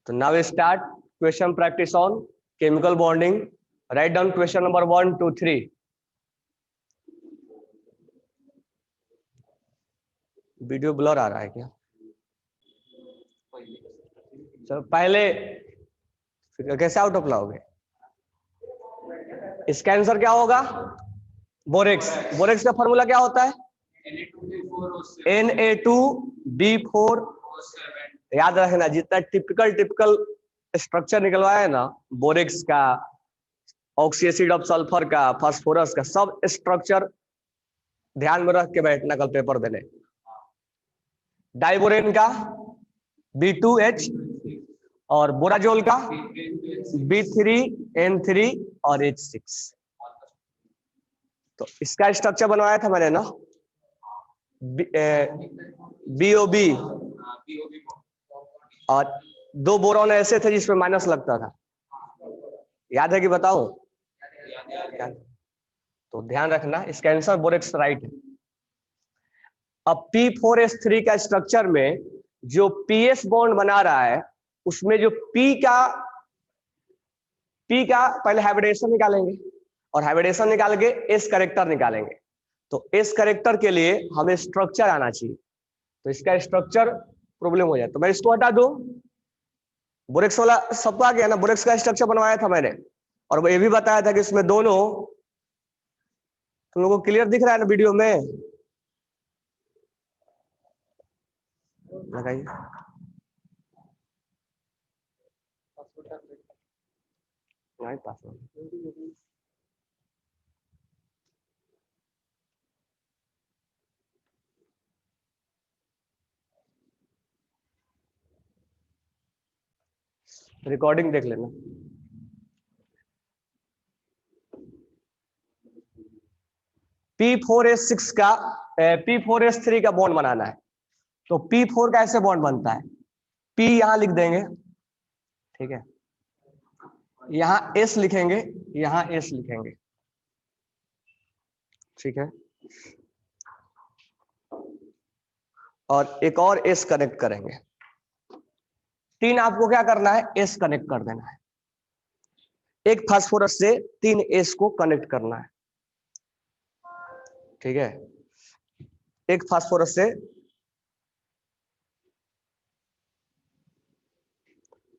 तो now start question practice on chemical bonding. Right down question number 1 2 3. Video blur आ रहा है क्या? चलो पहले कैसे आउट ऑफ लाओगे? इसका आंसर क्या होगा? बोरेक्स. बोरेक्स का फॉर्मूला क्या होता है? Na2B4. याद रखना, जितना टिपिकल स्ट्रक्चर निकलवाया है ना बोरेक्स का, ऑक्सी एसिड ऑफ सल्फर का, फास्फोरस का, सब स्ट्रक्चर ध्यान में रख के बैठना कल पेपर देने. डाइबोरेन का B2H और बोराजोल का B3N3 और H6. तो इसका स्ट्रक्चर बनवाया था मैंने ना, BOB, और दो बोरॉन ऐसे थे जिसमें माइनस लगता था. याद है कि बताओ? तो ध्यान रखना, इसका आंसर बोरेक्स राइट है. अब P4S3 का स्ट्रक्चर में जो PS बॉन्ड बना रहा है उसमें जो P का पहले हाइब्रिडेशन निकालेंगे और हाइब्रिडेशन निकाल के S करेक्टर निकालेंगे. तो S करेक्टर के लिए हमें स्ट्रक्चर आना चाहिए. तो इसका स्ट्रक्चर प्रॉब्लम हो जाए तो मैं इसको हटा दूं. बोरेक्स वाला सबको आ गया ना? बोरेक्स का स्ट्रक्चर बनवाया था मैंने और ये भी बताया था कि इसमें दोनों, तुम लोगों को क्लियर दिख रहा है ना वीडियो में? लगाइए. नहीं पासवर्ड. रिकॉर्डिंग देख लेना. P4S6 का P4S3 का बॉन्ड बनाना है. तो P4 का ऐसे बॉन्ड बनता है, P यहां लिख देंगे, ठीक है, यहां S लिखेंगे, यहां S लिखेंगे, ठीक है, और एक और S कनेक्ट करेंगे. तीन आपको क्या करना है? S कनेक्ट कर देना है. एक फास्फोरस से 3 S को कनेक्ट करना है, ठीक है. एक फास्फोरस से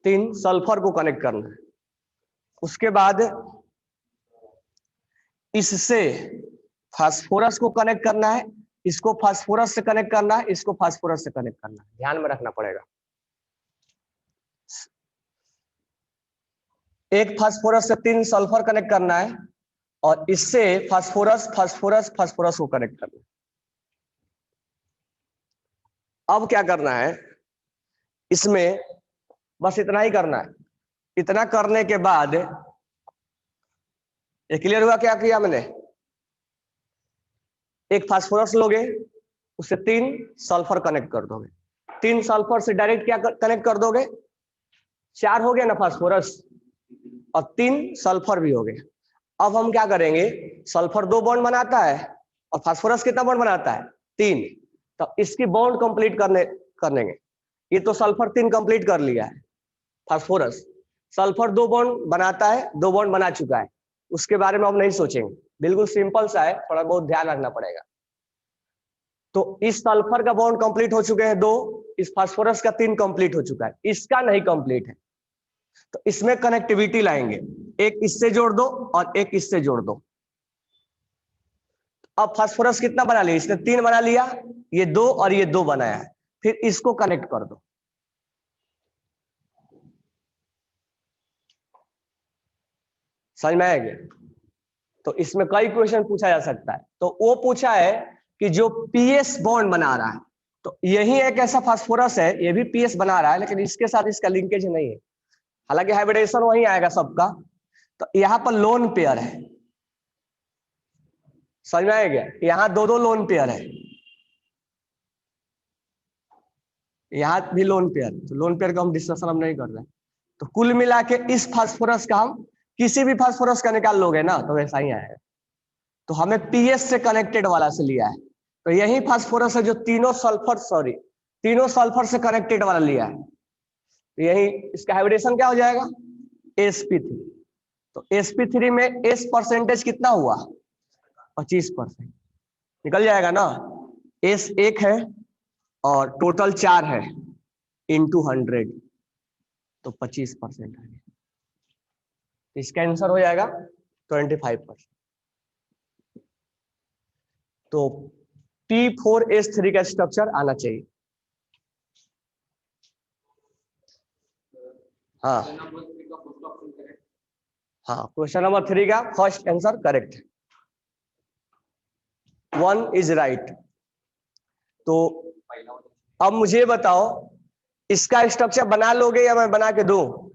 3 सल्फर को कनेक्ट करना है. उसके बाद इससे फास्फोरस को कनेक्ट करना है, इसको फास्फोरस से कनेक्ट करना है, इसको फास्फोरस से कनेक्ट करना है. ध्यान में रखना पड़ेगा. एक फास्फोरस से 3 सल्फर कनेक्ट करना है और इससे फास्फोरस फास्फोरस फास्फोरस को कनेक्ट करना है. अब क्या करना है इसमें? बस इतना ही करना है. इतना करने के बाद ये क्लियर हुआ? क्या किया मैंने? एक फास्फोरस लोगे, उससे 3 सल्फर कनेक्ट कर दोगे. 3 सल्फर से डायरेक्ट क्या कनेक्ट कर दोगे? 4 हो गया ना फास्फोरस, और 3 सल्फर भी हो गए. अब हम क्या करेंगे? सल्फर 2 बॉन्ड बनाता है और फास्फोरस कितना बॉन्ड बनाता है? 3. तो इसकी बॉन्ड कंप्लीट करेंगे. ये तो सल्फर 3 कंप्लीट कर लिया है. फास्फोरस सल्फर 2 बॉन्ड बनाता है, 2 बॉन्ड बना चुका है, उसके बारे में हम नहीं सोचेंगे. बिल्कुल सिंपल सा है, थोड़ा बहुत ध्यान रखना पड़ेगा. तो इस सल्फर का बॉन्ड कंप्लीट हो चुके हैं 2, इस फास्फोरस का 3 कंप्लीट हो चुका है, इसका नहीं कंप्लीट है. तो इसमें कनेक्टिविटी लाएंगे, एक इससे जोड़ दो और एक इससे जोड़ दो. अब फास्फोरस कितना बना लिया? इसने 3 बना लिया, ये 2 और ये 2 बनाया है. फिर इसको कनेक्ट कर दो. समझ में आएगा? तो इसमें कई क्वेश्चन पूछा जा सकता है. तो वो पूछा है कि जो PS बॉन्ड बना रहा है, तो यही एक ऐसा फास्फोरस है, ये भी PS बना रहा है, लेकिन इसके साथ इसका लिंकेज नहीं है. हालांकि हाइब्रिडेशन वही आएगा सबका. तो यहाँ पर लोन पेयर है. समझ में आएगा? यहाँ 2 लोन पेयर है, यहाँ भी लोन पेयर. तो लोन पेयर का हम डिस्कशन हम नहीं कर रहे हैं. तो कुल मिला के इस फास्फोरस का हम किसी भी फास्फोरस का निकाल लोगे ना तो वैसा ही आएगा. तो हमें PS से कनेक्टेड वाला से लिया है. तो यही फास्फोरस है जो तीनों सल्फर से कनेक्टेड वाला लिया है. यही इसका हाइब्रिडेशन क्या हो जाएगा, sp3। तो sp3 में s परसेंटेज कितना हुआ, 25%। निकल जाएगा ना, s 1 है और टोटल 4 है इंटू 100, तो 25% है। इसका आंसर हो जाएगा 25%। तो T4S3 का स्ट्रक्चर आना चाहिए। हाँ हाँ, क्वेश्चन नंबर 3 का फर्स्ट आंसर करेक्ट है, 1 इज राइट। तो अब मुझे बताओ इसका स्ट्रक्चर बना लोगे या मैं बना के दूं?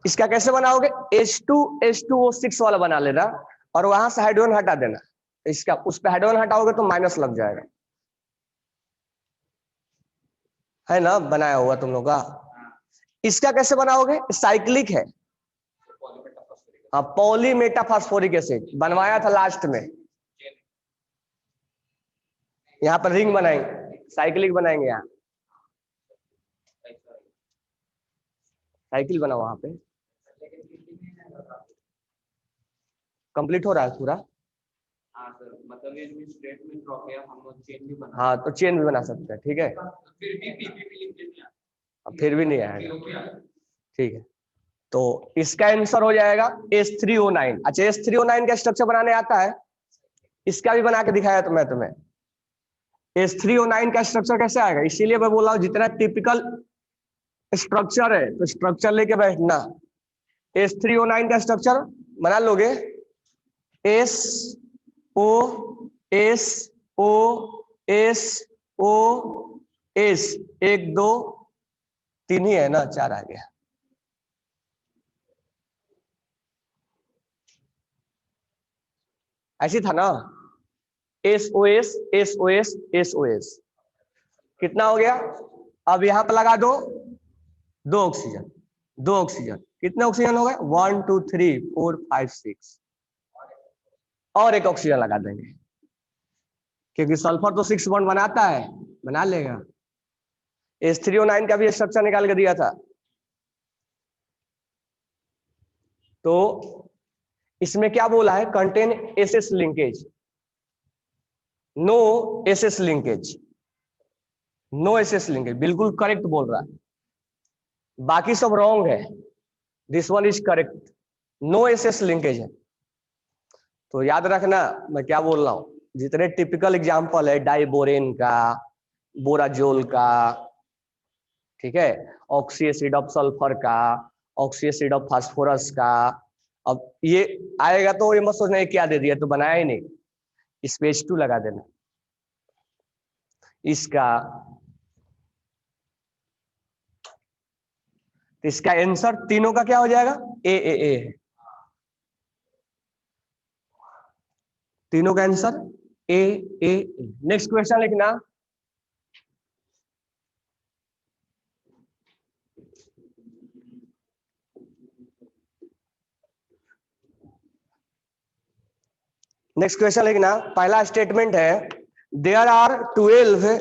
इसका कैसे बनाओगे, H2H2O6 वाला बना लेना और वहां से हाइड्रोजन हटा देना। इसका उस पे हाइड्रोजन हटाओगे तो माइनस लग जाएगा, है ना, बनाया हुआ तुम लोग का। इसका कैसे बनाओगे, साइक्लिक है, हाँ, पॉलीमेटाफॉस्फोरिक एसिड बनवाया था लास्ट में। यहाँ पर रिंग बनाएंगे, साइक्लिक बनाएंगे, यहाँ साइकिल बना वहां पे। कंप्लीट हो रहा है पूरा। हाँ सर, मतलब ये जो स्टेटमेंट ड्रॉ किया हम लोग चेन भी बना, हाँ तो चेन भी बना सकते हैं, ठीक है। फिर भी पीपीपी लिख देंगे, अब फिर भी नहीं आएगा, ठीक है। तो इसका आंसर हो जाएगा H3O9। अच्छा, H3O9 का स्ट्रक्चर बनाने आता है, इसका भी बना के दिखाया तो मैं तुम्हें। H3O9 का स्ट्रक्चर कैसे आएगा, इसीलिए मैं बोल रहा हूँ जितना टिपिकल स्ट्रक्चर है तो स्ट्रक्चर लेके बैठना। H3O9 का स्ट्रक्चर बना लोगे, S O S O S O S, 1 2 3 ही है ना, 4 आ गया। ऐसी था ना, S O S S O S S O S, कितना हो गया। अब यहां पर लगा दो 2 ऑक्सीजन, 2 ऑक्सीजन, कितने ऑक्सीजन हो गए, 1 2 3 4 5 6, और एक ऑक्सीजन लगा देंगे क्योंकि सल्फर तो 6 बॉन्ड बनाता है, बना लेगा। H3O9 का भी स्ट्रक्चर निकाल के दिया था। तो इसमें क्या बोला है, contain SS linkage, no SS linkage, no SS linkage, बिल्कुल करेक्ट बोल रहा है, बाकी सब रॉन्ग है, this one is correct, no SS linkage है। तो याद रखना मैं क्या बोल रहा हूं, जितने टिपिकल एग्जांपल है डाइबोरेन का, बोराजोल का, ठीक है, ऑक्सी एसिड ऑफ सल्फर का, ऑक्सी एसिड ऑफ फास्फोरस का, अब ये आएगा तो ये मत सोचना ये क्या दे दिया, तो बनाया ही नहीं, इस पे H2 लगा देना। इसका तो इसका आंसर तीनों का क्या हो जाएगा, ए है, तीनों का आंसर ए। नेक्स्ट क्वेश्चन लिखना, नेक्स्ट क्वेश्चन लिखना। पहला स्टेटमेंट है, there are 12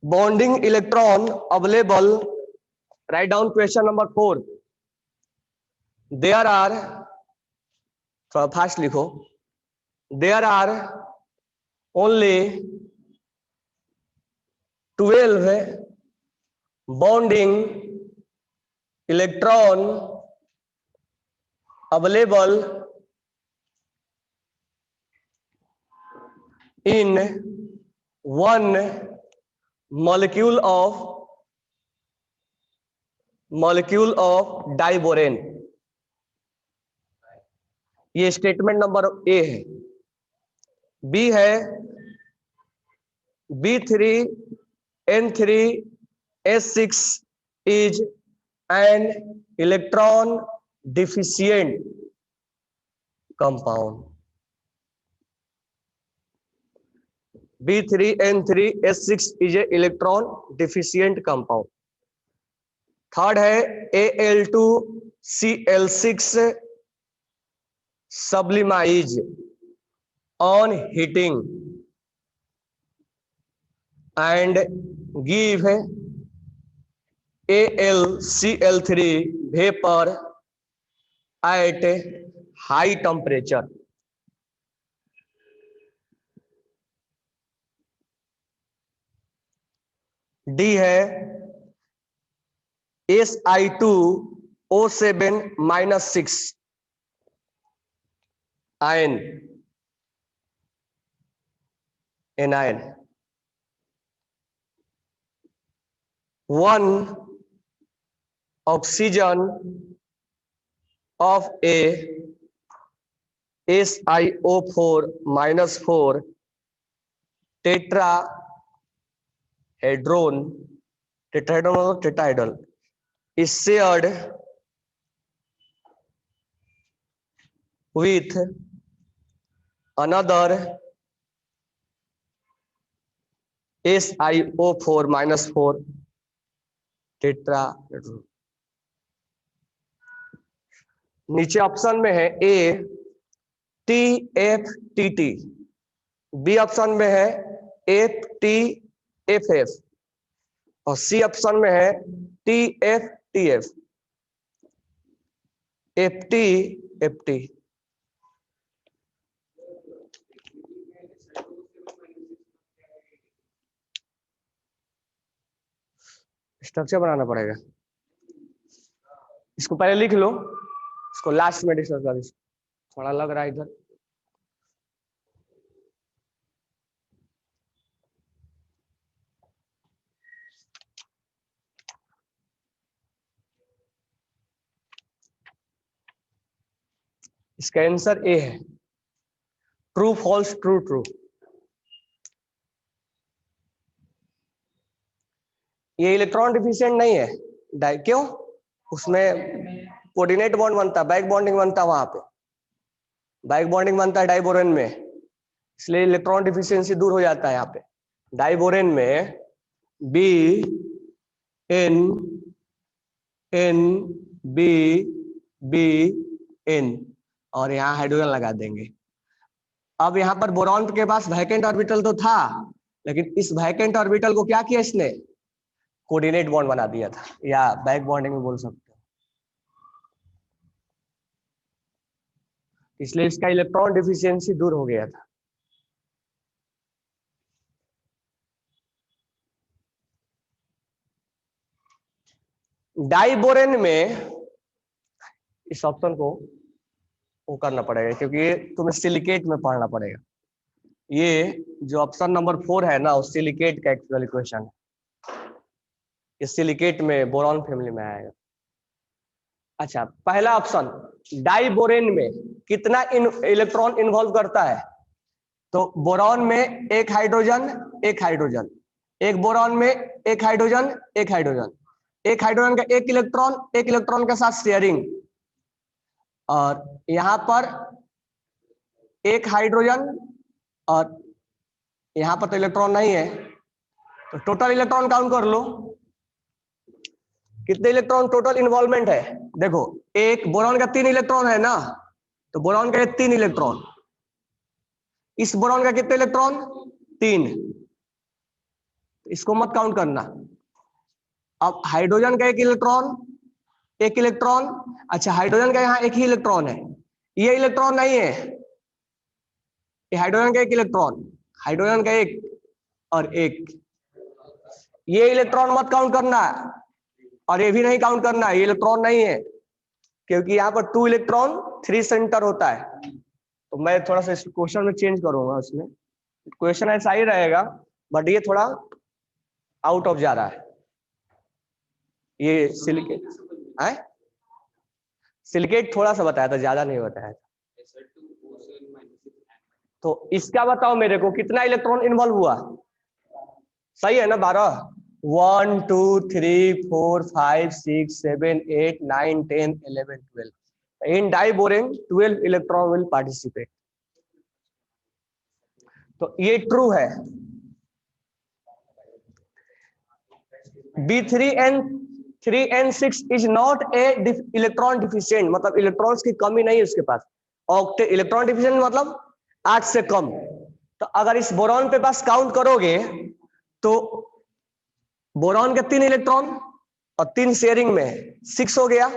bonding electron available, right down question number 4। There are, थोड़ा फास्ट लिखो, there are only 12 bonding electron available in one molecule of diborane. ये स्टेटमेंट नंबर ए है। B है B3N3S6 is an electron deficient compound। B3N3S6 is a electron deficient compound। Third है Al2Cl6 sublimise on heating and give AlCl3 vapor at high temperature. D है Si2O7-6 ion, anion. 1 oxygen of a SiO4-4 tetrahedron मतलब tetrahedral is shared with another SiO4-4 tetrahedron. नीचे option में है ए TFTT, B option में है FTFF और C option में है TFTF। FTFT स्ट्रक्चर बनाना पड़ेगा, इसको पहले लिख लो, इसको लास्ट में डिस्कस कर। थोड़ा लग रहा है इधर। इसका आंसर ए है, ट्रू फॉल्स ट्रू ट्रू। ये इलेक्ट्रॉन डिफिशिएंट नहीं है, क्यों? उसमें कोऑर्डिनेट बॉन्ड बनता है, बैक बॉन्डिंग बनता है, वहां पे बैक बॉन्डिंग बनता है डाइबोरेन में, इसलिए इलेक्ट्रॉन डिफिशियंसी दूर हो जाता है। यहाँ पे डाइबोरेन में BN और यहाँ हाइड्रोजन लगा देंगे। अब यहाँ पर बोरॉन के पास वैकेंट ऑर्बिटल तो था, लेकिन इस वैकेंट ऑर्बिटल को क्या किया इसने? कोऑर्डिनेट बॉन्ड बना दिया था, या बैक बॉन्डिंग में बोल सकते हो। इसलिए इसका इलेक्ट्रॉन डिफिशियंसी दूर हो गया था। डाइबोरेन में इस ऑप्शन को वो करना पड़ेगा, क्योंकि तुम्हें सिलिकेट में पढ़ना पड़ेगा। ये जो ऑप्शन नंबर 4 है ना, वो सिलिकेट का एक्चुअल इक्वेशन है। इस सिलिकेट में बोरॉन फैमिली में आएगा। अच्छा, पहला ऑप्शन, डाइबोरेन में कितना इलेक्ट्रॉन इन्वॉल्व करता है? तो बोरॉन में एक हाइड्रोजन, एक हाइड्रोजन, एक बोरॉन में एक हाइड्रोजन, एक हाइड्रोजन, एक हाइड्रोजन का एक इलेक्ट्रॉन के साथ शेयरिंग, और यहां पर एक हाइड्रोजन, और यहां पर तो इलेक्ट्रॉन नहीं है, तो टोटल इलेक्ट्रॉन काउंट कर लो, कितने इलेक्ट्रॉन टोटल इन्वॉल्वमेंट है? देखो, एक बोरॉन का 3 इलेक्ट्रॉन है ना, तो बोरॉन का 3 इलेक्ट्रॉन, इस बोरॉन का कितने इलेक्ट्रॉन? 3, इसको मत काउंट करना। अब हाइड्रोजन का एक इलेक्ट्रॉन, अच्छा हाइड्रोजन का यहाँ एक ही इलेक्ट्रॉन है, ये इलेक्ट्रॉन नहीं है, ये हाइड्रोजन का एक इलेक्ट्रॉन, हाइड्रोजन का एक और एक, ये इलेक्ट्रॉन मत काउंट करना, और ये भी नहीं काउंट करना, ये इलेक्ट्रॉन नहीं है, क्योंकि यहाँ पर 2 इलेक्ट्रॉन 3 सेंटर होता है। तो मैं थोड़ा सा इस क्वेश्चन में चेंज करूंगा, उसमें क्वेश्चन ऐसा ही रहेगा, बट ये थोड़ा आउट ऑफ जा रहा है। ये सिलिकेट है, सिलिकेट थोड़ा सा बताया था, ज्यादा नहीं बताया था। तो इसका बताओ मेरे को, कितना इलेक्ट्रॉन इन्वॉल्व हुआ? सही है ना? 12, 1 2 3 4 5 6 7 8 9 10 11 12। In diboron 12 electron will participate. तो ये ट्रू है। B3N3N6 is not a electron deficient, मतलब इलेक्ट्रॉन्स की कमी नहीं है उसके पास। ऑक्टेट इलेक्ट्रॉन डिफिशिएंट मतलब 8 से कम। तो अगर इस बोरॉन पे पास काउंट करोगे तो बोरॉन के 3 इलेक्ट्रॉन और 3 शेयरिंग में है, 6 हो गया।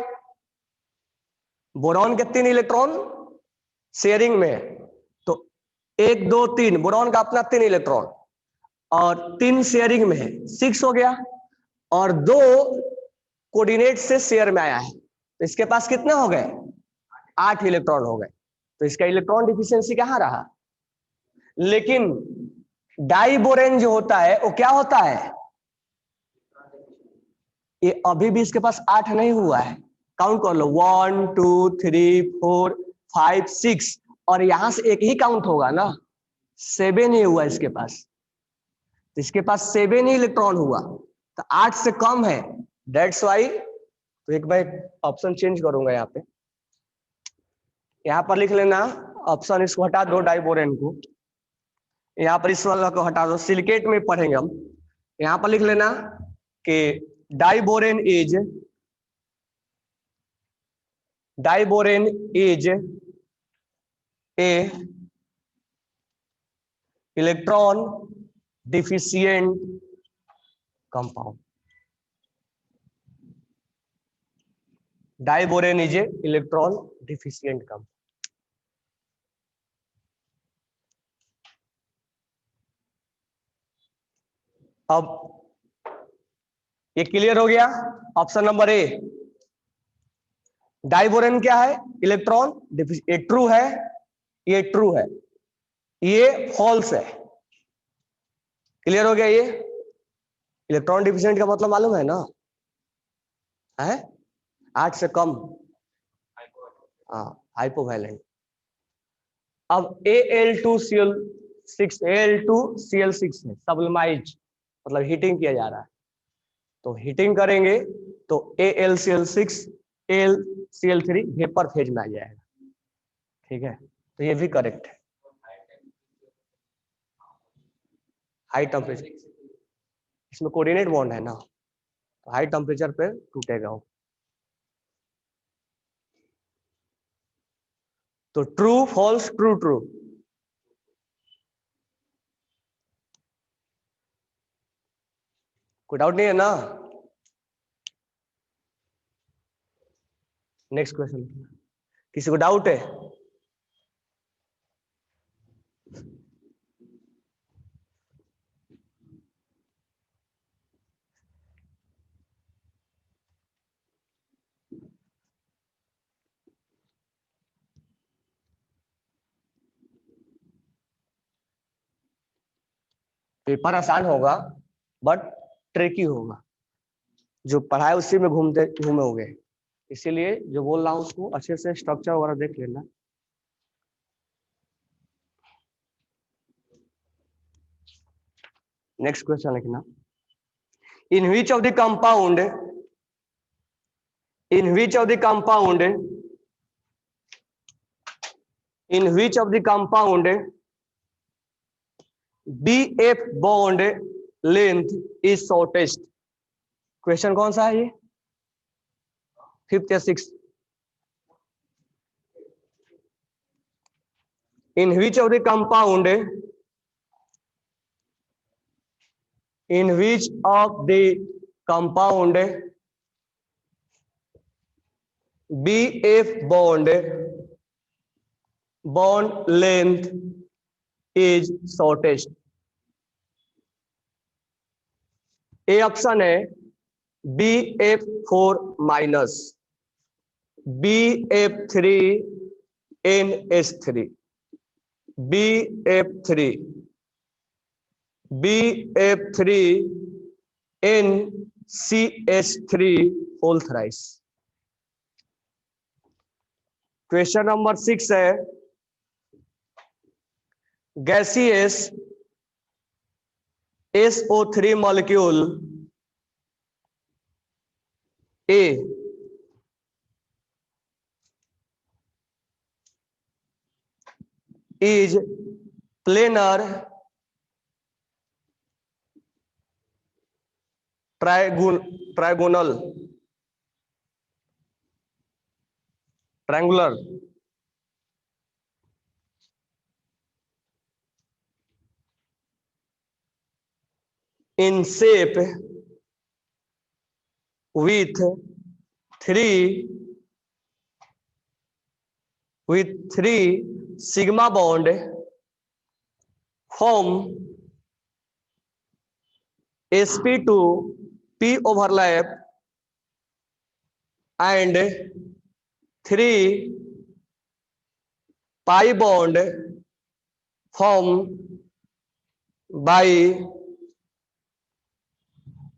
बोरॉन के 3 इलेक्ट्रॉन शेयरिंग में है, तो 1 2 3, बोरॉन का अपना 3 इलेक्ट्रॉन, और 3 शेयरिंग में है, 6 हो गया। और 2 कोऑर्डिनेट से शेयर में आया है, तो इसके पास कितने हो गए? 8 इलेक्ट्रॉन हो गए। तो इसका इलेक्ट्रॉन डिफिशियंसी कहां रहा? लेकिन डाइबोरेन जो होता है वो क्या होता है? ये अभी भी इसके पास 8 नहीं हुआ है। काउंट कर लो, 1 2 3 4 5 6, और यहां से एक ही काउंट होगा ना, 7 ही हुआ इसके पास। तो इसके पास 7 ही इलेक्ट्रॉन हुआ, तो 8 से कम है, दैट्स वाई। तो एक मैं ऑप्शन चेंज करूंगा यहाँ पे, यहाँ पर लिख लेना ऑप्शन, इसको हटा दो डाइबोरेन को, यहाँ पर इस वाला को हटा दो, सिलिकेट में पढ़ेंगे हम। यहाँ पर लिख लेना कि diborane is a electron deficient compound. Diborane is a electron deficient compound. अब ये क्लियर हो गया। ऑप्शन नंबर ए, डाइबोरेन क्या है? Electron deficient. ये ट्रू है, ये ट्रू है, ये फॉल्स है। क्लियर हो गया? ये इलेक्ट्रॉन डिफिशिएंट का मतलब मालूम है ना? है 8 से कम, हाँ, हाइपोवैलेंट। अब Al2Cl6 Al2Cl6 है, सब्लिमाइज, मतलब हीटिंग किया जा रहा है। तो हीटिंग करेंगे तो AlCl6 AlCl3 वेपर फेज में आ जाएगा। ठीक है, तो ये भी करेक्ट है। हाई टेम्परेचर, इसमें कोऑर्डिनेट बॉन्ड है ना, तो हाई टेम्परेचर पे टूटेगा वो। तो ट्रू फॉल्स, ट्रू ट्रू। कोई डाउट नहीं है ना? नेक्स्ट क्वेश्चन, किसी को डाउट है? पेपर आसान होगा बट ट्रिकी होगा, जो पढ़ाए उसी में घूमे होगे, इसीलिए जो बोल रहा हूं उसको अच्छे से स्ट्रक्चर वगैरह देख लेना। नेक्स्ट क्वेश्चन लिखना, in which of the compound in which of the compound BF bond length is shortest? Question कौन सा है ये? 5th या 6th? in which of the compound BF bond length is shortest? A option है BF4 minus, BF3NH3, BF3NCH3 whole thrice. Question number 6 है, gaseous SO3 molecule A is planar, triangular, in shape with three sigma bond form sp2 p overlap and 3 pi bond form by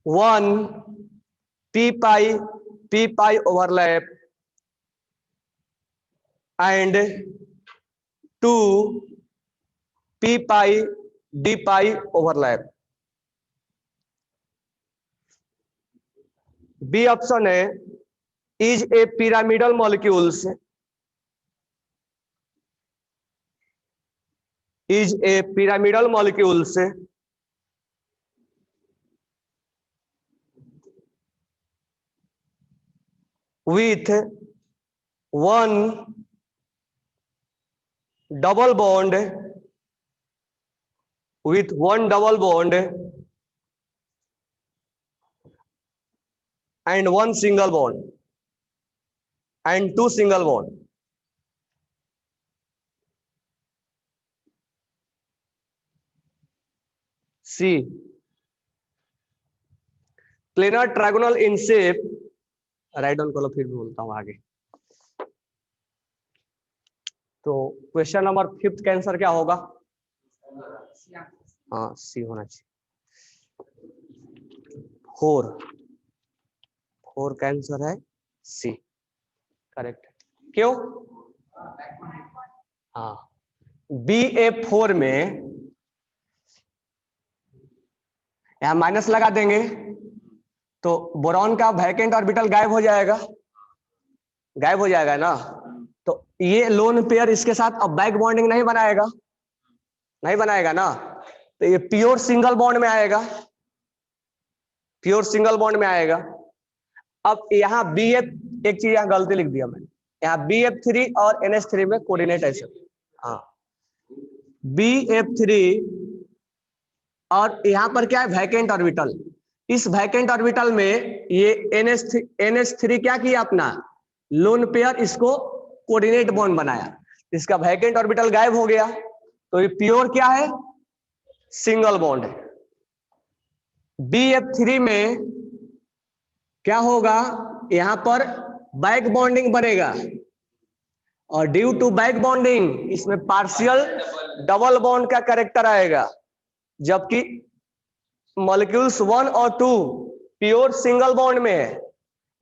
1 p pi overlap and 2 p pi d pi overlap. B option है is a pyramidal molecules with one double bond and one single bond and two single bond. C planar trigonal in shape. Write down करो, फिर भी बोलता हूं आगे. तो question number 5 का answer क्या होगा? हाँ सी होना चाहिए. 4 का आंसर है सी. करेक्ट. क्यों? हाँ BF4 में यहां माइनस लगा देंगे तो बोरॉन का वैकेंट ऑर्बिटल गायब हो जाएगा ना. तो ये लोन पेयर इसके साथ अब बैक बॉन्डिंग नहीं बनाएगा ना. तो ये प्योर सिंगल बॉन्ड में आएगा. अब यहाँ BF, एक चीज यहाँ गलती लिख दिया मैंने, यहाँ BF3 और NH3 में कोऑर्डिनेट ऐसे. हाँ BF3 और यहाँ पर क्या है? Vacant orbital. इस वैकेंट ऑर्बिटल में ये NH3 क्या किया? अपना लोन पेयर इसको कोऑर्डिनेट बॉन्ड बनाया. इसका वैकेंट ऑर्बिटल गायब हो गया तो ये प्योर क्या है? सिंगल बॉन्ड है. BF3 में क्या होगा? यहां पर बैक बॉन्डिंग बनेगा और ड्यू टू बैक बॉन्डिंग इसमें पार्शियल डबल बॉन्ड का कैरेक्टर आएगा, जबकि मॉलिक्यूल्स 1 और 2 प्योर सिंगल बॉन्ड में है.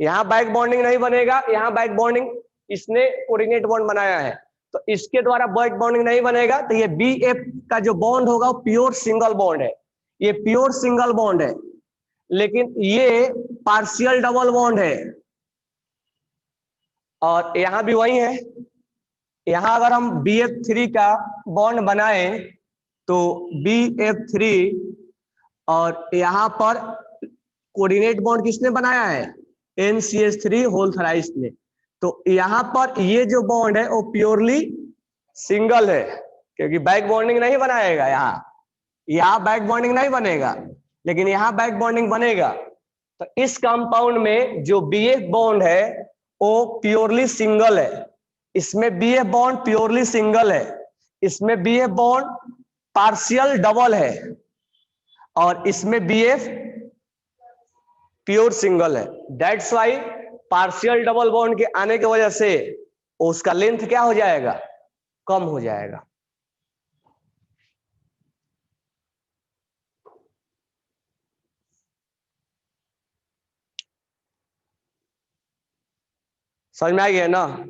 यहां बैक बॉन्डिंग नहीं बनेगा, यहां बैक बॉन्डिंग इसने कोऑर्डिनेट बॉन्ड बनाया है तो इसके द्वारा बैक बॉन्डिंग नहीं बनेगा. तो ये BF का जो बॉन्ड होगा वो प्योर सिंगल बॉन्ड है. ये प्योर सिंगल बॉन्ड है, लेकिन ये पार्शियल डबल बॉन्ड है. और यहां भी वही है. यहां अगर हम BF3 का बॉन्ड बनाए तो BF3 और यहां पर कोऑर्डिनेट बॉन्ड किसने बनाया है? NCH3 होल थराइस ने. तो यहां पर ये जो बॉन्ड है वो प्योरली सिंगल है, क्योंकि बैक बॉन्डिंग नहीं बनाएगा. यहां बैक बॉन्डिंग नहीं बनेगा, लेकिन यहां बैक बॉन्डिंग बनेगा. तो इस कंपाउंड में जो BF बॉन्ड है वो प्योरली सिंगल है. इसमें BF बॉन्ड प्योरली सिंगल है, इसमें BF बॉन्ड पार्शियल डबल है और इसमें BF प्योर सिंगल है. That's why partial double bond के आने की वजह से उसका लेंथ क्या हो जाएगा? कम हो जाएगा. समझ में आ गया ना?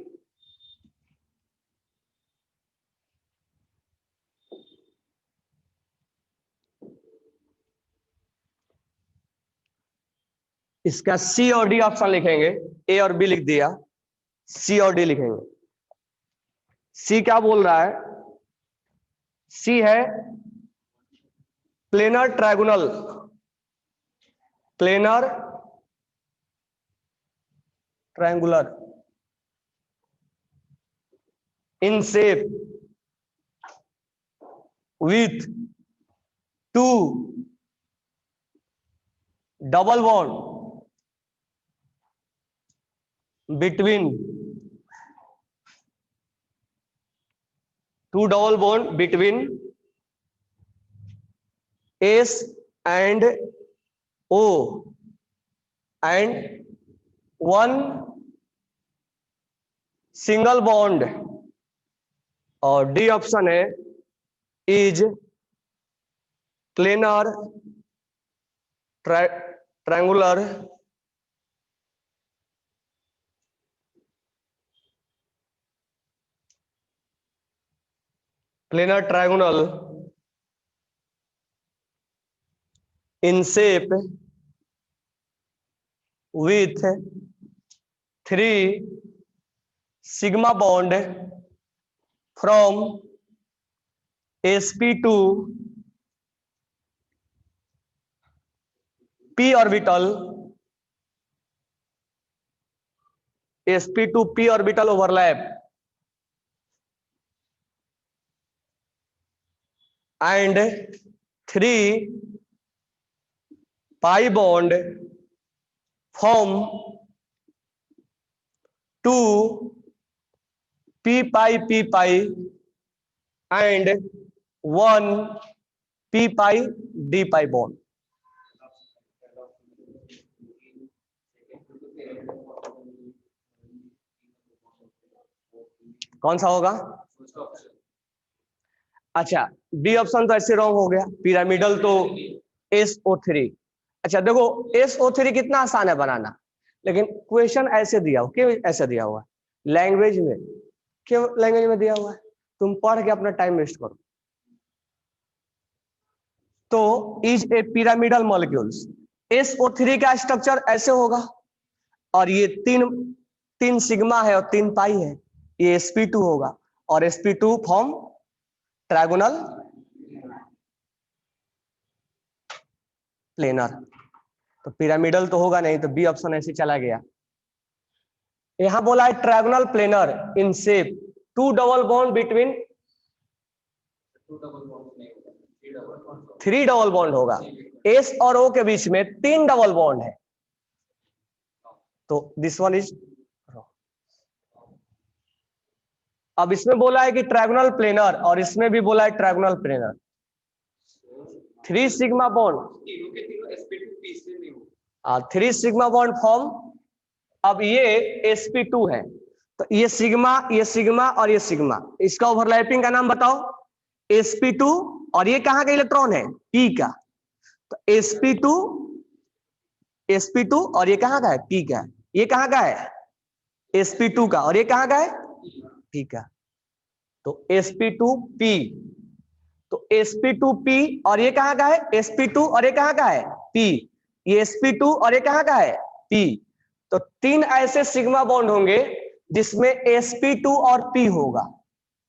इसका C और D ऑप्शन लिखेंगे. A और B लिख दिया, C और D लिखेंगे. C क्या बोल रहा है? C है planar trigonal triangular in shape with 2 double bond between two double bond between S and O and one single bond, और डी ऑप्शन है is planar triangular in shape with 3 sigma bond from sp2 p orbital, sp2 p orbital overlap and 3 pi bond form 2 p pi and 1 p pi d pi bond. कौन सा होगा? अच्छा, D option तो ऐसे wrong हो गया, pyramidal तो SO3। अच्छा देखो, SO3 कितना आसान है बनाना, लेकिन क्वेश्चन ऐसे दिया हुआ, क्यों ऐसे दिया हुआ है? लैंग्वेज में, क्यों लैंग्वेज में दिया हुआ है? तुम पढ़ के अपना टाइम वेस्ट करो। तो is a pyramidal molecules, SO3 का स्ट्रक्चर ऐसे होगा, और ये तीन सिग्मा है और 3 पाई है, ये sp2 होगा, और sp2 फॉर्म ट्रायगोनल प्लेनर। तो पिरामिडल तो होगा नहीं, तो बी ऑप्शन ऐसे चला गया। यहां बोला है trigonal planar in shape, 2 double bond between 3 double bond होगा, एस और ओ के बीच में 3 डबल बॉन्ड है, तो दिस वन इज। अब इसमें बोला है कि ट्रायगोनल प्लेनर, और इसमें भी बोला है trigonal planar, 3 sigma bond, 3 sigma bond form. अब ये sp2 है, तो ये सिग्मा और ये सिग्मा, इसका ओवरलैपिंग का नाम बताओ। sp2, और ये कहां का इलेक्ट्रॉन है? p का, तो sp2 और ये कहां का है? p का। ये कहां का है? sp2 का, और ये कहां का है? p का। तो sp2p, तो sp2p, और ये कहां का है? sp2 और ये कहां का है? p। ये sp2 और ये कहां का है? p। तो 3 ऐसे सिग्मा बॉन्ड होंगे जिसमें sp2 और p होगा।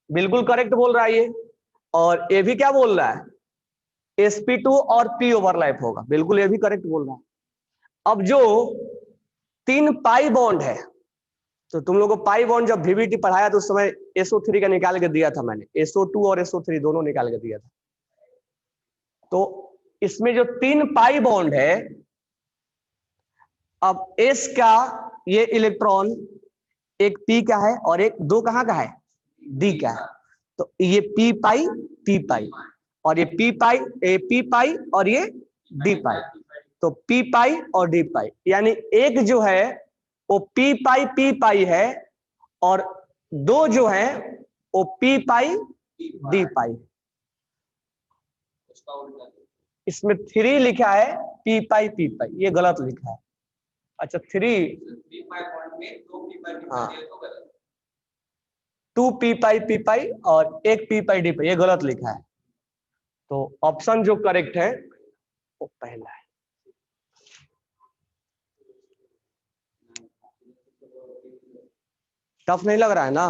बिल्कुल करेक्ट बोल रहा है ये। और ये भी क्या बोल रहा है? sp2 और p ओवरलैप होगा, बिल्कुल ये भी करेक्ट बोल रहा है। अब जो 3 पाई बॉन्ड है, तो तुम लोगों को पाई बॉन्ड जब VBT पढ़ाया तो उस समय SO3 का निकाल के दिया था मैंने, SO2 और SO3 दोनों निकाल के दिया था। तो इसमें जो 3 पाई बॉन्ड है, अब S का ये इलेक्ट्रॉन एक P का है और एक 2 कहां का है? D का है। तो ये P पाई और ये P पाई और ये D पाई, तो P पाई और D पाई, यानी एक जो है वो P पाई है, और 2 जो है वो P पाई D पाई। इसमें 3 लिखा है P पाई, ये गलत लिखा है। अच्छा 3, हाँ 2 P पाई और एक P पाई D पाई, ये गलत लिखा है। तो ऑप्शन जो करेक्ट है वो पहला है। टफ नहीं लग रहा है ना?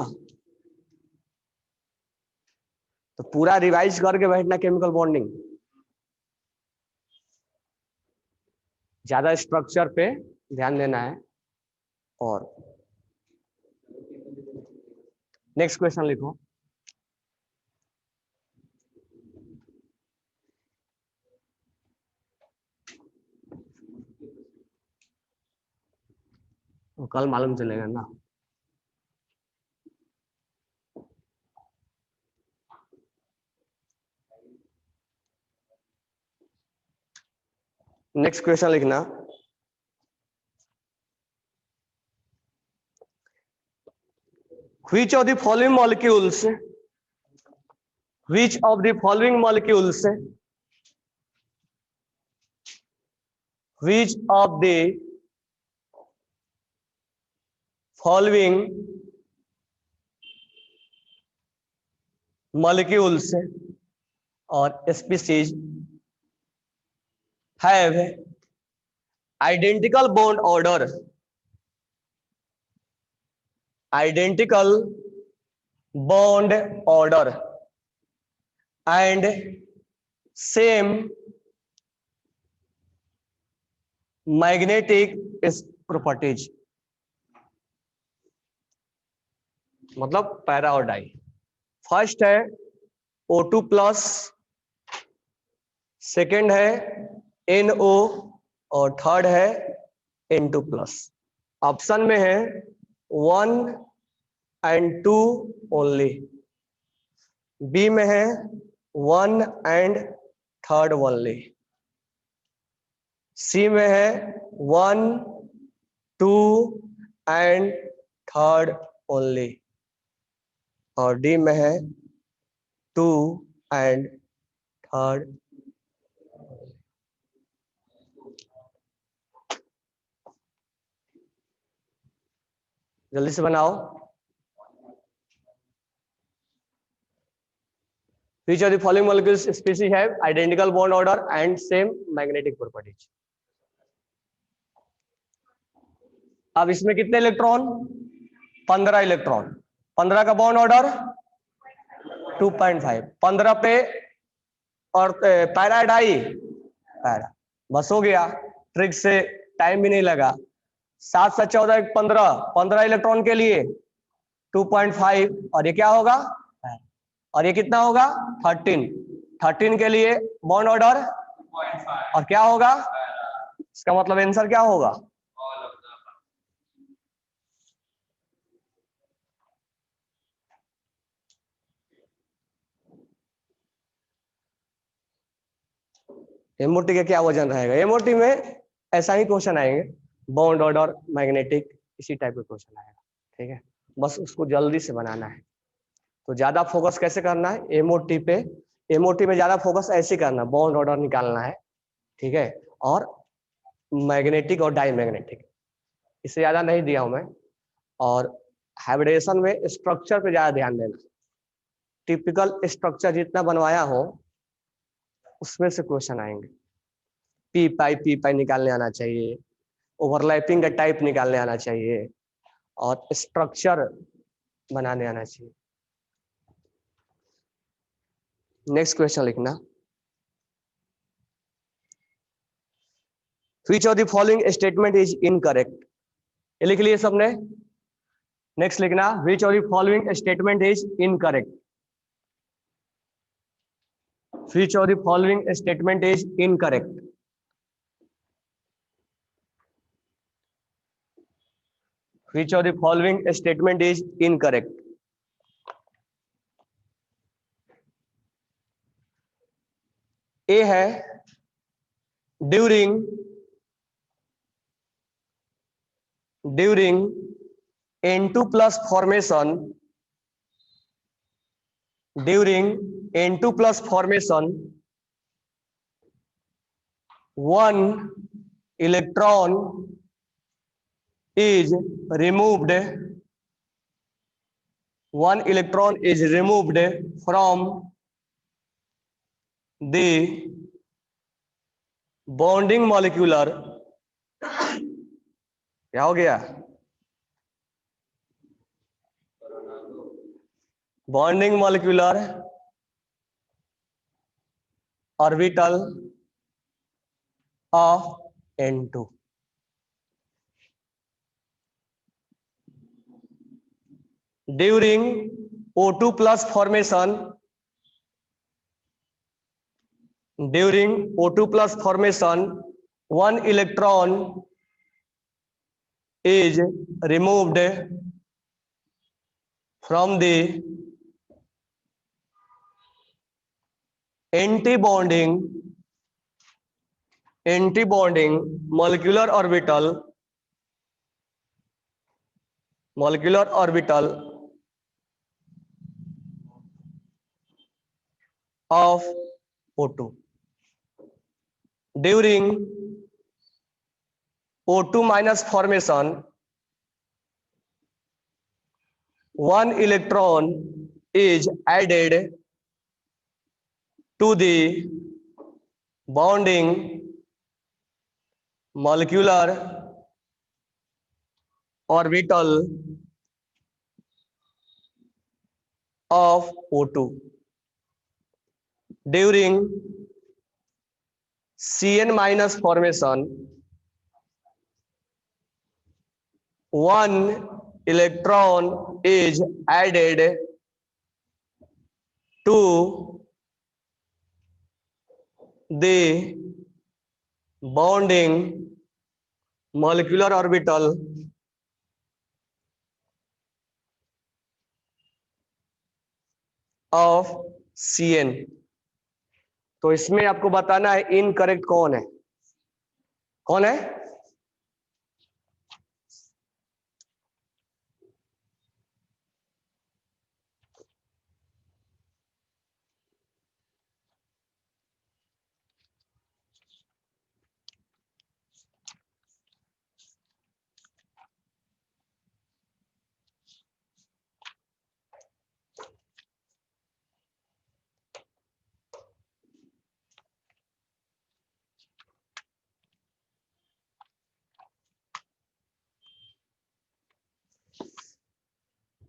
तो पूरा रिवाइज करके बैठना, केमिकल बॉन्डिंग, ज्यादा स्ट्रक्चर पे ध्यान देना है। और नेक्स्ट क्वेश्चन लिखो। तो कल मालूम चलेगा ना। नेक्स्ट क्वेश्चन लिखना, which of the following molecules which of the following molecules which of the following molecules or species have identical bond order, identical bond order and same magnetic properties, मतलब para और die. First है O2 plus, second है NO और third है N2 plus. Option में है 1 and 2 only, B में है 1 and थर्ड ओनली, सी में है 1, 2 and थर्ड ओनली, और डी में है 2 and थर्ड। जल्दी से बनाओ। Which of the following molecules species have identical bond order and same magnetic properties? अब इसमें कितने इलेक्ट्रॉन? 15 इलेक्ट्रॉन, 15 का बॉन्ड ऑर्डर 2.5, 15 पे और पैरा डाई पैरा, बस हो गया, ट्रिक से टाइम भी नहीं लगा। 7 से 14 15, 15 इलेक्ट्रॉन के लिए 2.5, और ये क्या होगा, और ये कितना होगा 13, 13 के लिए बॉन्ड ऑर्डर 2.5, और क्या होगा, इसका मतलब आंसर क्या होगा, एमओटी का क्या वजन रहेगा। एमओटी में ऐसा ही क्वेश्चन आएंगे, बॉन्ड ऑर्डर मैग्नेटिक, इसी टाइप का क्वेश्चन आएगा, ठीक है, बस उसको जल्दी से बनाना है। तो ज्यादा फोकस कैसे करना है एमओटी पे, एमओटी में ज्यादा फोकस ऐसे करना, बॉन्ड ऑर्डर निकालना है, ठीक है, और मैग्नेटिक और डाई मैग्नेटिक, इससे ज्यादा नहीं दिया हूं मैं। और हाइब्रिडेशन में स्ट्रक्चर पे ज्यादा ध्यान देना, टिपिकल स्ट्रक्चर जितना बनवाया हो उसमें से क्वेश्चन आएंगे। पी पाई निकालने आना चाहिए, ओवरलैपिंग का टाइप निकालने आना चाहिए, और स्ट्रक्चर बनाने आना चाहिए। नेक्स्ट क्वेश्चन लिखना, Which of the following statement is incorrect? ये लिख लिए सबने। नेक्स्ट लिखना, Which of the following statement is incorrect? Which of the following statement is incorrect? Which of the following statement is incorrect? A है during N2 plus formation, during N2 plus formation, one electron is removed, one electron is removed from the bonding molecular, क्या हो गया, bonding molecular orbital of N2, during O2 plus formation, during O2 plus formation, one electron is removed from the antibonding molecular orbital of O2 during O2 minus formation. One electron is added to the bonding molecular orbital of O2 during Cn minus formation. One electron is added to the bonding molecular orbital of Cn. तो इसमें आपको बताना है incorrect कौन है, कौन है?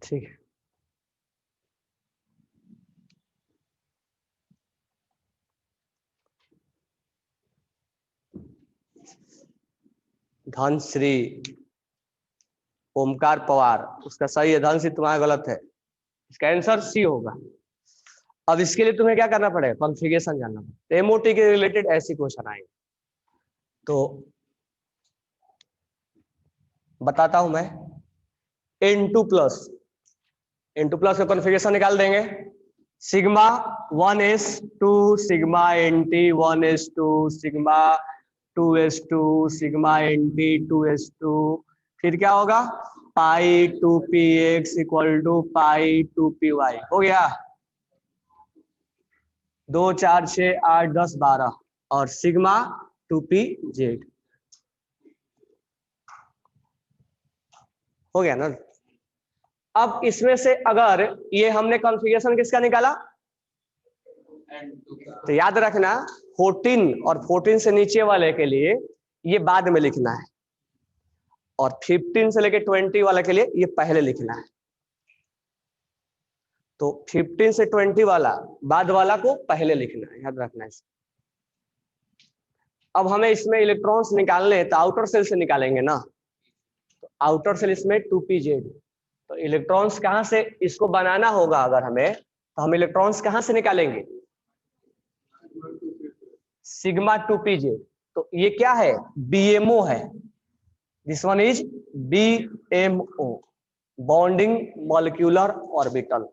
ठीक है, धनश्री, ओमकार पवार, उसका सही है, धनश्री तुम्हारा गलत है, इसका आंसर सी होगा। अब इसके लिए तुम्हें क्या करना पड़ेगा, कॉन्फ़िगरेशन जानना पड़ेगा। एमओटी के रिलेटेड ऐसी क्वेश्चन आएंगे, तो बताता हूं मैं। N2 प्लस का कॉन्फ़िगरेशन निकाल देंगे। Sigma 1s2 sigma nt 1s2 sigma 2s2 sigma nt 2s2, फिर क्या होगा, पाई 2px equal to pi 2py। हो गया, 2 4 6 8 10 12 और सिग्मा 2pz हो गया ना। अब इसमें से अगर ये हमने कॉन्फ़िगरेशन किसका निकाला, तो याद रखना 14 और 14 से नीचे वाले के लिए ये बाद में लिखना है, और 15 से लेके 20 वाले के लिए ये पहले लिखना है। तो 15 से 20 वाला बाद वाला को पहले लिखना है, याद रखना है। अब हमें इसमें इलेक्ट्रॉन्स निकालने हैं, तो आउटर सेल से निकालेंगे ना। तो आउटर सेल इसमें 2pz, तो इलेक्ट्रॉन्स कहां से इसको बनाना होगा अगर हमें, तो हम इलेक्ट्रॉन्स कहां से निकालेंगे, सिग्मा 2pz। तो ये क्या है, BMO है, this one is BMO, bonding molecular orbital.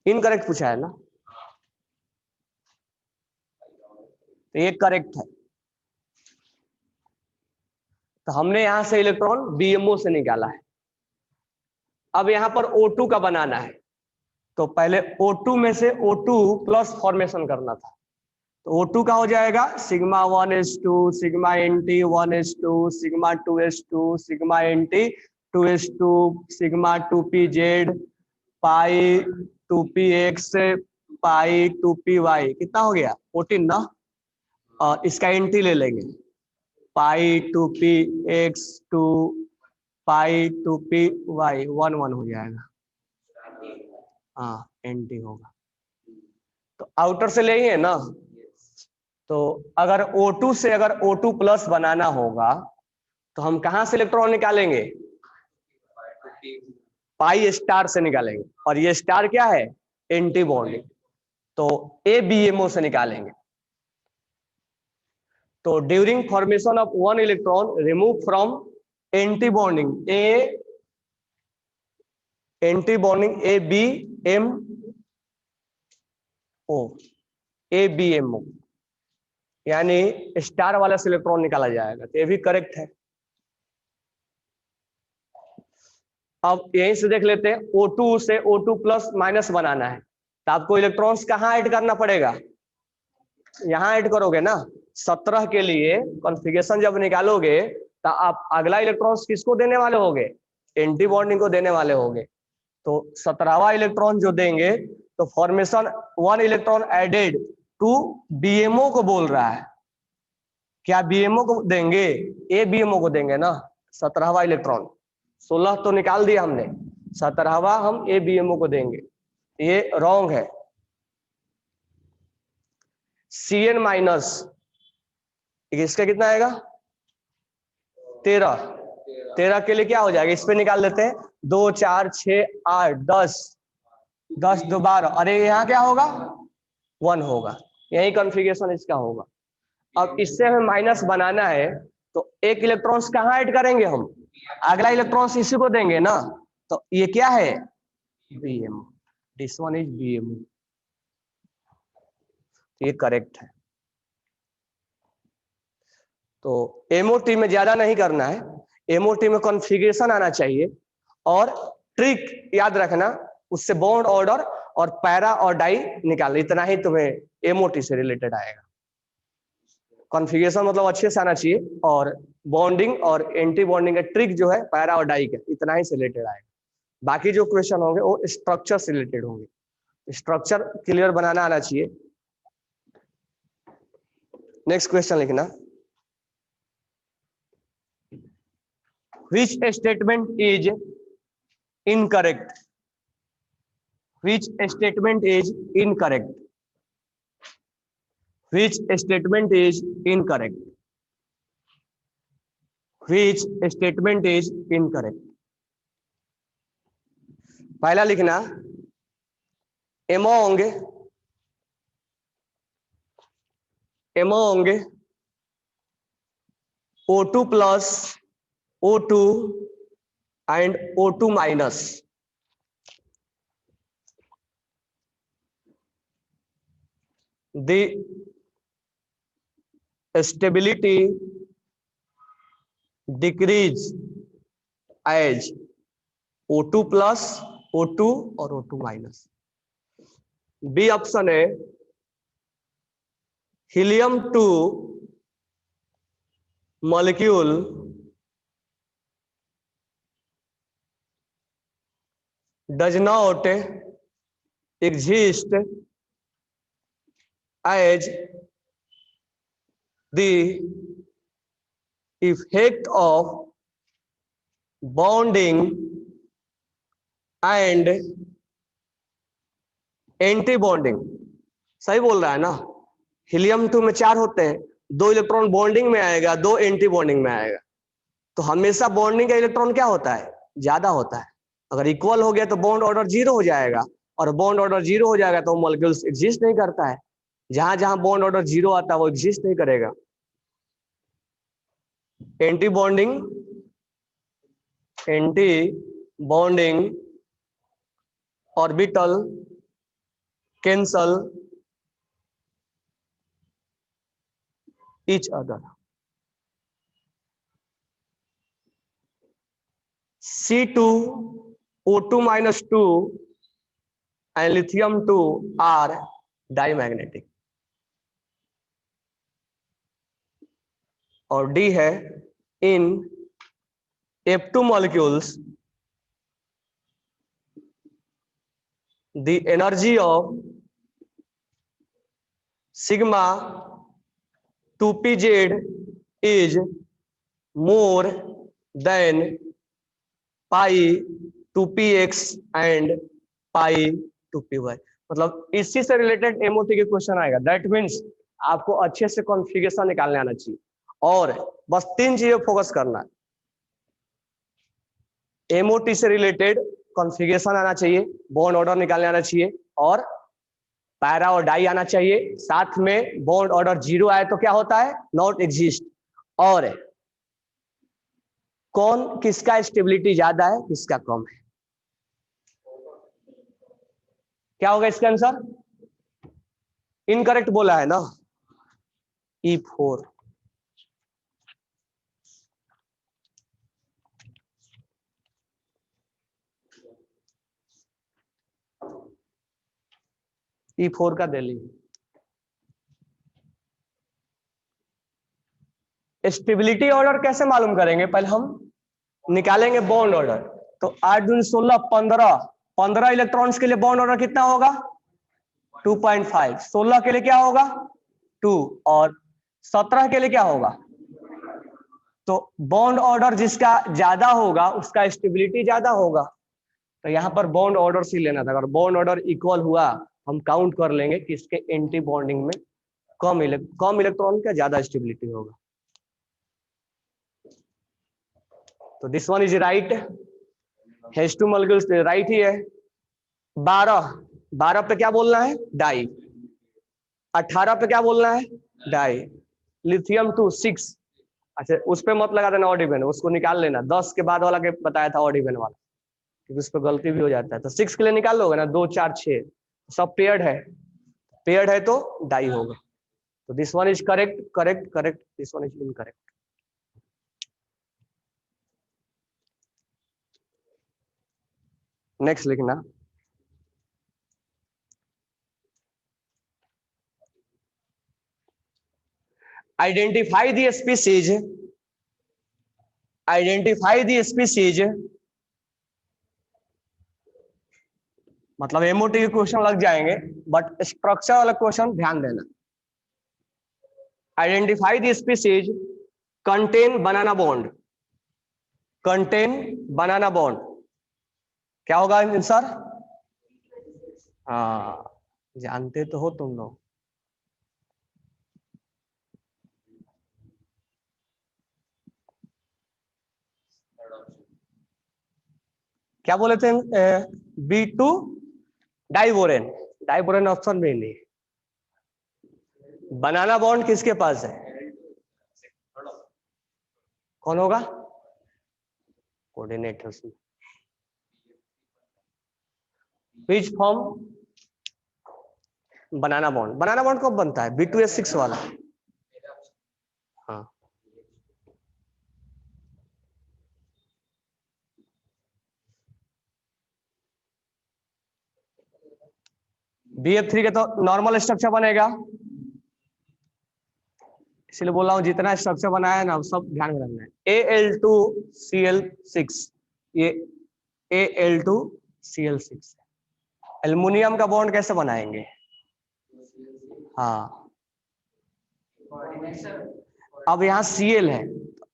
Incorrect पूछा है ना, तो ये करेक्ट है। तो हमने यहां से इलेक्ट्रॉन BMO से निकाला है। अब यहां पर O2 का बनाना है, तो पहले O2 में से O2 प्लस फॉर्मेशन करना था। तो O2 का हो जाएगा sigma 1s2 sigma nt 1s2 sigma 2s2 sigma nt 2s2 sigma 2pz पाई 2px पाई 2py, कितना हो गया 14 ना। और इसका nt ले लेंगे, पाई 2px 2 पाई 2py 1 1 हो जाएगा, हाँ nt होगा। तो आउटर से ले ही ना, तो अगर O2 से अगर O2 प्लस बनाना होगा तो हम कहां से इलेक्ट्रॉन निकालेंगे, पाई स्टार से निकालेंगे, और ये स्टार क्या है, एंटी बॉन्डिंग, तो ABMO से निकालेंगे। तो during formation of one electron remove from anti bonding A B M O ABMO, यानी स्टार वाला से इलेक्ट्रॉन निकाला जाएगा। तो ये भी करेक्ट है। अब यहीं से देख लेते हैं, O2 से O2 प्लस माइनस बनाना है तो आपको इलेक्ट्रॉन्स कहाँ ऐड करना पड़ेगा, यहाँ ऐड करोगे ना। 17 के लिए कॉन्फ़िगरेशन जब निकालोगे तो आप अगला इलेक्ट्रॉन्स किसको देने वाले होगे, एंटी बॉन्डिंग को देने वाले होगे। तो 17वां इलेक्ट्रॉन जो देंगे तो formation one electron added to BMO को बोल रहा है। क्या BMO को देंगे, ABMO को देंगे ना। 17वां इलेक्ट्रॉन, 16 तो निकाल दिया हमने, 17वां हम ABMO को देंगे। ये रॉन्ग है। Cn माइनस, इसका कितना आएगा 13 के लिए क्या हो जाएगा, इस पे निकाल लेते हैं। 2 4 6 8 10 10 2 12, अरे यहाँ क्या होगा 1 होगा, यही कॉन्फ़िगरेशन इसका होगा। अब इससे हमें माइनस बनाना है तो एक इलेक्ट्रॉन्स कहाँ ऐड करेंगे हम, अगला इलेक्ट्रॉन्स इसी को देंगे ना। तो ये क्या है BMO, this one is BMO, ये करेक्ट है। तो MOT में ज्यादा नहीं करना है, MOT में कॉन्फ़िगरेशन आना चाहिए और ट्रिक याद रखना, उससे बॉन्ड ऑर्डर और पैरा और डाई निकाल, इतना ही तुम्हें MOT से रिलेटेड आएगा। कॉन्फ़िगरेशन मतलब अच्छे से आना चाहिए और बॉन्डिंग और एंटी बॉन्डिंग का ट्रिक जो है पैरा और डाई का, इतना ही से रिलेटेड आएगा। बाकी जो क्वेश्चन होंगे वो स्ट्रक्चर से रिलेटेड होंगे, स्ट्रक्चर क्लियर बनाना आना चाहिए। नेक्स्ट क्वेश्चन लिखना, which statement is incorrect, which statement is incorrect, which statement is incorrect, which statement is incorrect। पहला लिखना among O2 plus O2 and O2 minus the stability decrease as O2 plus O2 और O2 minus। B option है helium 2 molecule does not exist as the effect of bonding and anti bonding. सही बोल रहा है ना, helium 2 में 4 होते हैं, 2 इलेक्ट्रॉन बॉन्डिंग में आएगा, 2 एंटी बॉन्डिंग में आएगा। तो हमेशा बॉन्डिंग का इलेक्ट्रॉन क्या होता है, ज्यादा होता है। अगर इक्वल हो गया तो बॉन्ड ऑर्डर 0 हो जाएगा, और बॉन्ड ऑर्डर 0 हो जाएगा तो मॉलिक्यूल्स एग्जिस्ट नहीं करता है। जहां जहां बॉन्ड ऑर्डर 0 आता है वो एग्जिस्ट नहीं करेगा। Anti bonding orbital cancel each other। C2O2 minus 2 and lithium 2 are diamagnetic। और D है in F2 molecules the energy of sigma 2pz is more than pi 2px and pi 2py। मतलब इसी से रिलेटेड MOT के question आएगा। That means आपको अच्छे से कॉन्फ़िगरेशन निकालने आना चाहिए और बस 3 चीजें फोकस करना है। MOT से रिलेटेड कॉन्फ़िगरेशन आना चाहिए, बॉन्ड ऑर्डर निकालने आना चाहिए और पैरा और डाई आना चाहिए, साथ में बॉन्ड ऑर्डर 0 आए तो क्या होता है, नॉट एग्जिस्ट। और कौन किसका स्टेबिलिटी ज्यादा है, किसका कम है, क्या होगा इसका आंसर? इनकरेक्ट बोला है ना, E4। E4 का दिल्ली। स्टेबिलिटी ऑर्डर कैसे मालूम करेंगे, पहले हम निकालेंगे बॉन्ड ऑर्डर। तो 8 दूनी 16, 15 इलेक्ट्रॉन्स के लिए बॉन्ड ऑर्डर कितना होगा, 2.5। 16 के लिए क्या होगा 2, और 17 के लिए क्या होगा। तो बॉन्ड ऑर्डर जिसका ज्यादा होगा उसका स्टेबिलिटी ज्यादा होगा। तो यहाँ पर बॉन्ड ऑर्डर से लेना था, अगर बॉन्ड ऑर्डर इक्वल हुआ हम काउंट कर लेंगे कि इसके एंटी बॉन्डिंग में कम इलेक्ट्रॉन का ज्यादा स्टेबिलिटी होगा। तो this one is right, H2 molecules right ही है। 12 पे क्या बोलना है, डाई। 18 पे क्या बोलना है, डाई। लिथियम 2 6, अच्छा उस पे मत लगा देना ऑड इवन, उसको निकाल लेना। 10 के बाद वाला के बताया था ऑड इवन वाला, क्योंकि उस पर गलती भी हो जाता है। तो 6 के लिए निकाल लोगे ना, 2 4 6 सब पेयर्ड है तो डाई होगा। तो this one is correct, this one is incorrect. Next लिखना, आइडेंटिफाई द स्पीसीज, मतलब एमओटी क्वेश्चन लग जाएंगे, बट स्ट्रक्चर वाला क्वेश्चन ध्यान देना। Identify the species contain banana bond, क्या होगा आंसर? हाँ जानते तो हो तुम लोग। क्या बोले थे, B2 डाइबोरेन ऑप्शन में नहीं। बनाना बॉन्ड किसके पास है, कौन होगा कोऑर्डिनेटर्स में। विच फॉर्म, बनाना बॉन्ड कब बनता है, B2S6 वाला। हाँ BF3 का तो नॉर्मल स्ट्रक्चर बनेगा, इसलिए बोल रहा हूँ जितना स्ट्रक्चर बनाया है ना सब ध्यान में रखना है। Al2Cl6, ये Al2Cl6। एल्युमिनियम का बॉन्ड कैसे बनाएंगे, हाँ अब यहाँ Cl है,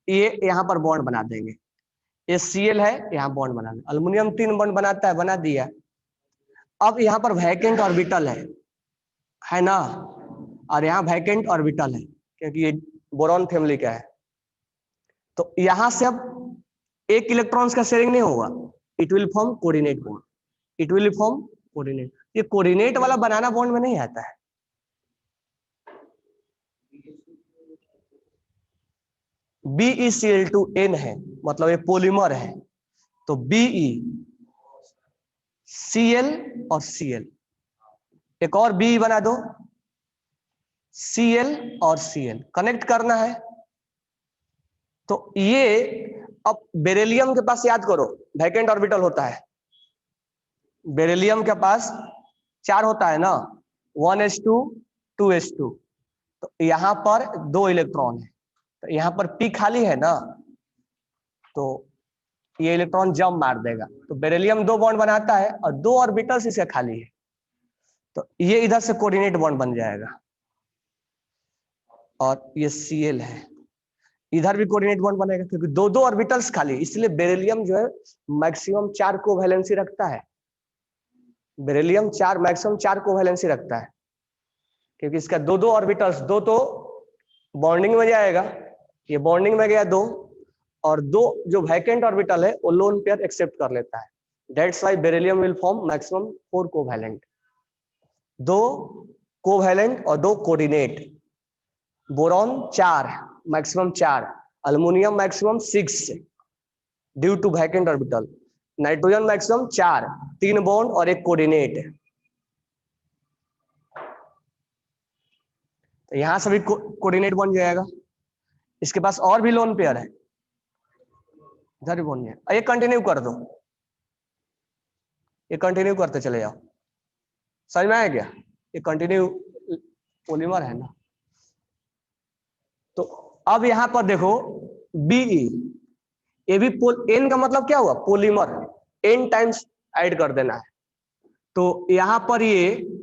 ये यहाँ पर बॉन्ड बना देंगे। ये Cl है, यहाँ बॉन्ड बना देंगे। एल्युमिनियम 3 बॉन्ड बनाता है, बना दिया। अब यहाँ पर वैकेंट ऑर्बिटल है ना, और यहाँ वैकेंट ऑर्बिटल है क्योंकि ये बोरॉन फैमिली का है। तो यहां से अब एक इलेक्ट्रॉन्स का शेयरिंग नहीं होगा, it will form coordinate bond, ये कोऑर्डिनेट वाला बनाना बॉन्ड में नहीं आता है। BeCl2n है, मतलब ये पॉलीमर है, तो BeCl और Cl, एक और B बना दो, Cl और Cl कनेक्ट करना है। तो ये अब बेरिलियम के पास याद करो वैकेंट ऑर्बिटल होता है, बेरिलियम के पास 4 होता है ना, 1s2 2s2। तो यहाँ पर 2 इलेक्ट्रॉन है, तो यहाँ पर P खाली है ना, तो ये इलेक्ट्रॉन जंप मार देगा। तो बेरिलियम 2 बॉन्ड बनाता है और 2 ऑर्बिटल्स इसका खाली है, तो ये इधर से कोऑर्डिनेट बॉन्ड बन जाएगा। और ये Cl है, इधर भी कोऑर्डिनेट बॉन्ड बनेगा क्योंकि 2 ऑर्बिटल्स खाली, इसलिए बेरिलियम जो है मैक्सिमम 4 कोवैलेंसी रखता है। बेरिलियम मैक्सिमम 4 कोवैलेंसी रखता है क्योंकि इसका 2 ऑर्बिटल्स, 2 तो बॉन्डिंग में जाएगा, ये बॉन्डिंग में गया 2, और 2 जो वैकेंट ऑर्बिटल है वो लोन पेयर एक्सेप्ट कर लेता है। That's why beryllium will form maximum 4 covalent. 2 covalent और 2 coordinate. Boron 4, maximum 4, aluminium maximum 6 due to vacant orbital. Nitrogen maximum 4, 3 bond और 1 कोऑर्डिनेट। तो यहां से भी कोऑर्डिनेट बन जाएगा। इसके पास और भी लोन पेयर है, इधर भी बन जाएगा। ये कंटिन्यू कर दो, ये कंटिन्यू करते चले जाओ। समझ में आया क्या? ये कंटिन्यू पॉलीमर है ना। तो अब यहां पर देखो बीई, ये भी एन का मतलब क्या हुआ? पॉलीमर, एन टाइम्स ऐड कर देना है। तो यहां पर ये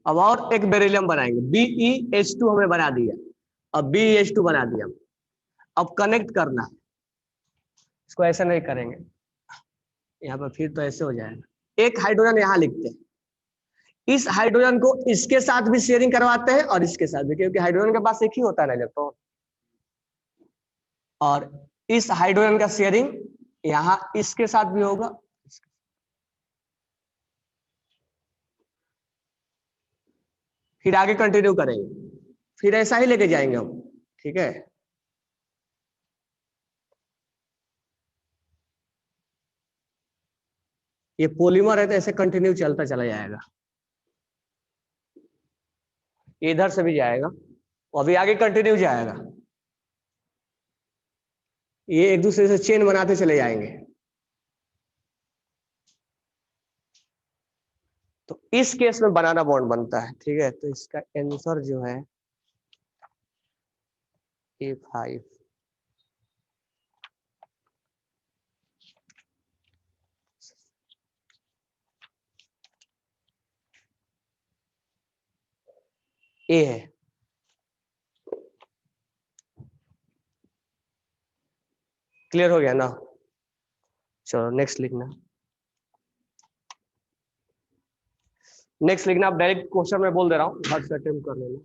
अब और एक बेरिलियम बनाएंगे, BeH2 हमें बना दिया। अब BeH2 बना दिया, अब कनेक्ट करना है। इसको ऐसे नहीं करेंगे, यहाँ पर फिर तो ऐसे हो जाएगा। एक हाइड्रोजन यहाँ लिखते हैं, इस हाइड्रोजन को इसके साथ भी शेयरिंग करवाते हैं और इसके साथ भी, क्योंकि हाइड्रोजन के पास एक ही होता है ना इलेक्ट्रॉन। और इस हाइड्रोजन का शेयरिंग यहाँ इसके साथ भी होगा। फिर आगे कंटिन्यू करेंगे, फिर ऐसा ही लेके जाएंगे हम, ठीक है। ये पॉलीमर है तो ऐसे कंटिन्यू चलता चला जाएगा, इधर से भी जाएगा, अभी आगे कंटिन्यू जाएगा। ये एक दूसरे से चेन बनाते चले जाएंगे। तो इस केस में बनाना बॉन्ड बनता है, ठीक है। तो इसका आंसर जो है A5। ए है। क्लियर हो गया ना? चलो नेक्स्ट लिखना। नेक्स्ट लिखना, आप डायरेक्ट क्वेश्चन में बोल दे रहा हूँ, हर से अटेम्प्ट कर लेना।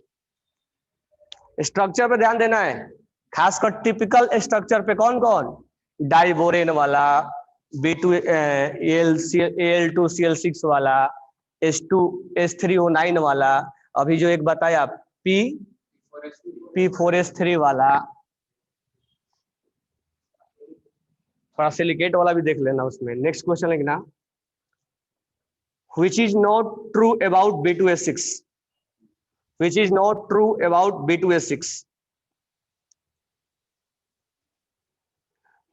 स्ट्रक्चर पे ध्यान देना है, खासकर टिपिकल स्ट्रक्चर पे। कौन कौन? डाइबोरेन वाला, Al2Cl6 वाला, H2S3O9 वाला, अभी जो एक बताया P4S3 वाला, थोड़ा सिलिकेट वाला भी देख लेना उसमें। नेक्स्ट क्वेश्चन लिखना, which is not true about B2S6, which is not true about B2S6,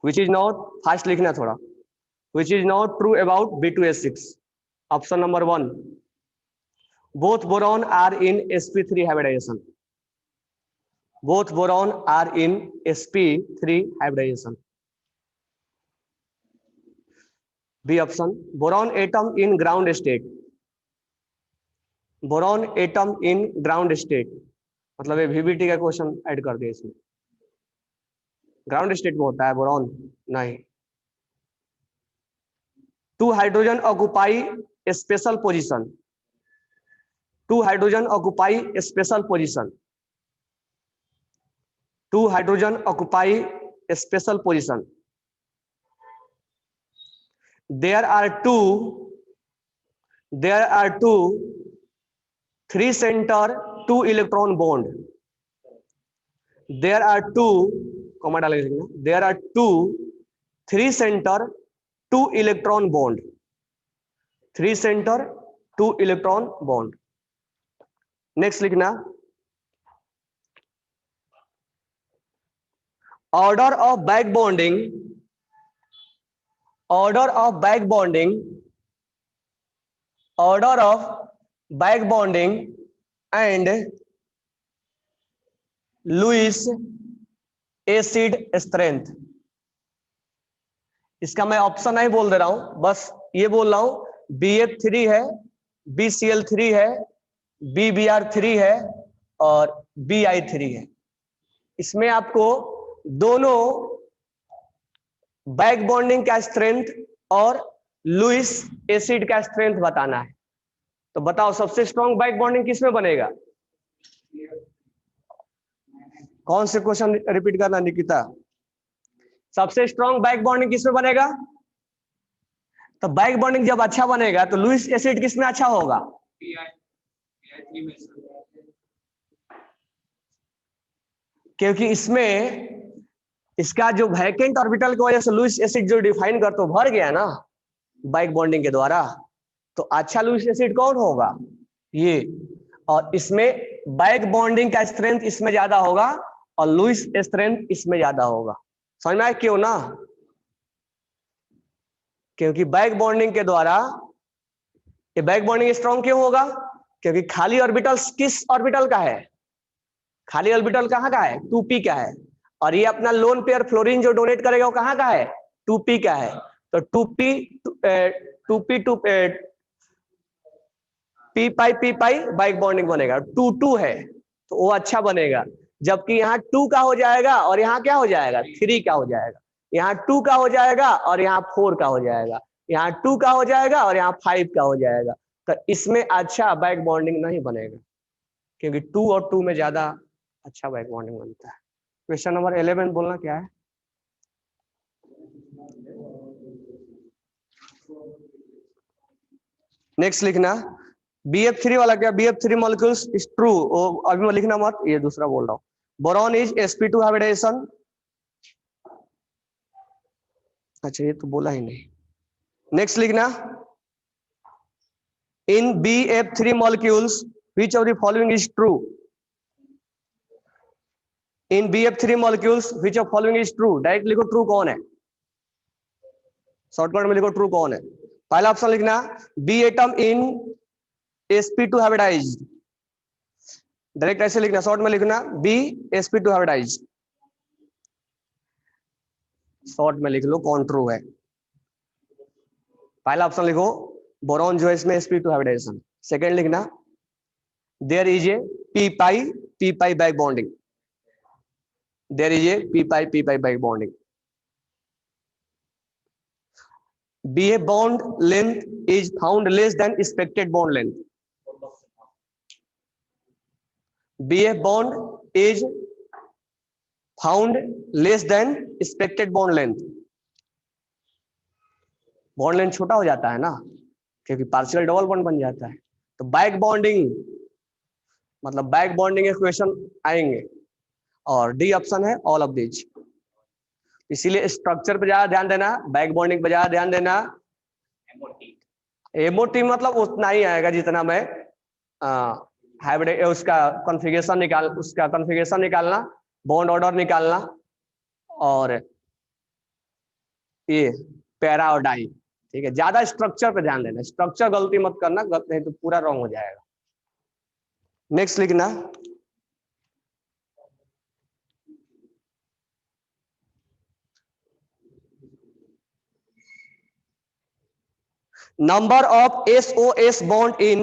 which is not, fast लिखना थोड़ा, which is not true about B2S6। Option number 1, both boron are in sp3 hybridization, both boron are in sp3 hybridization। B option, boron atom in ground state, boron atom in ground state, मतलब ये VBT का question add कर दिया इसमें। Ground state में होता है boron? नहीं। 2 hydrogen occupy special position, 2 hydrogen occupy special position, 2 hydrogen occupy special position. There are two 3 center 2 electron bond, there are 2, comma डालेंगे, there are 2 3 center 2 electron bond, 3 center 2 electron bond। Next लिखना, order of back bonding, order of back bonding, order of back bonding and Lewis acid strength। इसका मैं option नहीं बोल दे रहा हूं, बस ये बोल रहा हूं BF3 है, BCl3 है, BBr3 है और BI3 है। इसमें आपको दोनों बैक बॉन्डिंग का स्ट्रेंथ और लुइस एसिड का स्ट्रेंथ बताना है। तो बताओ सबसे स्ट्रॉन्ग बैक बॉन्डिंग किसमें बनेगा? कौन से क्वेश्चन रिपीट करना निकिता? सबसे स्ट्रॉन्ग बैक बॉन्डिंग किसमें बनेगा? तो बैक बॉन्डिंग जब अच्छा बनेगा तो लुईस एसिड किसमें अच्छा होगा? PI3 में सर। क्योंकि इसमें इसका जो वैकेंट ऑर्बिटल की वजह से लुईस एसिड जो डिफाइन कर तो भर गया ना बैक बॉन्डिंग के द्वारा, तो अच्छा लुईस एसिड कौन होगा? ये। और इसमें बैक बॉन्डिंग का स्ट्रेंथ इसमें ज्यादा होगा और लुईस स्ट्रेंथ इसमें ज्यादा होगा। समझ में आया क्यों ना? क्योंकि बैक बॉन्डिंग के द्वारा ये बैक बॉन्डिंग स्ट्रॉन्ग क्यों होगा? क्योंकि खाली ऑर्बिटल किस ऑर्बिटल का है? खाली ऑर्बिटल कहाँ का है? 2p का है। और ये अपना लोन पेयर फ्लोरीन जो डोनेट करेगा वो कहाँ का है? 2p का है। तो 2p p pi back bonding बनेगा। 2 है तो वो अच्छा बनेगा। जबकि यहाँ 2 का हो जाएगा और यहाँ क्या हो जाएगा? 3 का हो जाएगा। यहाँ 2 का हो जाएगा और यहाँ 4 का हो जाएगा। यहाँ 2 का हो जाएगा और यहाँ 5 का हो जाएगा। तो इसमें अच्छा बैक बॉन्डिंग नहीं बनेगा, क्योंकि 2 और 2 में ज्यादा अच्छा बैक बॉन्डिंग बनता है। क्वेश्चन नंबर 11 बोलना क्या है? नेक्स्ट लिखना BF3 वाला क्या? BF3 molecules is true. अभी मैं लिखना मत, ये दूसरा बोल रहा हूँ। Boron is sp2 hybridisation. अच्छा ये तो बोला ही नहीं। नेक्स्ट लिखना in BF3 molecules which of the following is true? In BF3 molecules which of following is true? Direct लिखो ट्रू कौन है, शॉर्टकट में लिखो ट्रू कौन है। पहला ऑप्शन लिखना B atom in sp2 hybridised. Direct ऐसे लिखना, शॉर्ट में लिखना बी sp2 हाइब्रिडाइज्ड। शॉर्ट में लिख लो कौन ट्रू है। पहला ऑप्शन लिखो बोरॉन जो है इसमें sp2 हाइब्रिडाइजेशन। सेकंड लिखना there is a p pi back bonding. There is a p pi back bonding. BA bond length is found less than expected bond length. BA bond is found less than expected bond length. Bond length छोटा हो जाता है ना, क्योंकि partial double bond बन जाता है। तो बैक बॉन्डिंग मतलब बैक बॉन्डिंग के क्वेश्चन आएंगे और डी ऑप्शन है ऑल ऑफ दीज। इसीलिए स्ट्रक्चर पे ज्यादा ध्यान देना, बैक बॉन्डिंग पे ज्यादा ध्यान देना। एमओटी मतलब उतना ही आएगा जितना मैं हाइब्रिड उसका कॉन्फ़िगरेशन निकालना, बॉन्ड ऑर्डर निकालना और ये पैरा और डाई। ठीक है, ज्यादा स्ट्रक्चर पे ध्यान देना, स्ट्रक्चर गलती मत करना, नहीं तो पूरा रॉन्ग हो जाएगा। नेक्स्ट लिखना number of SOS bond in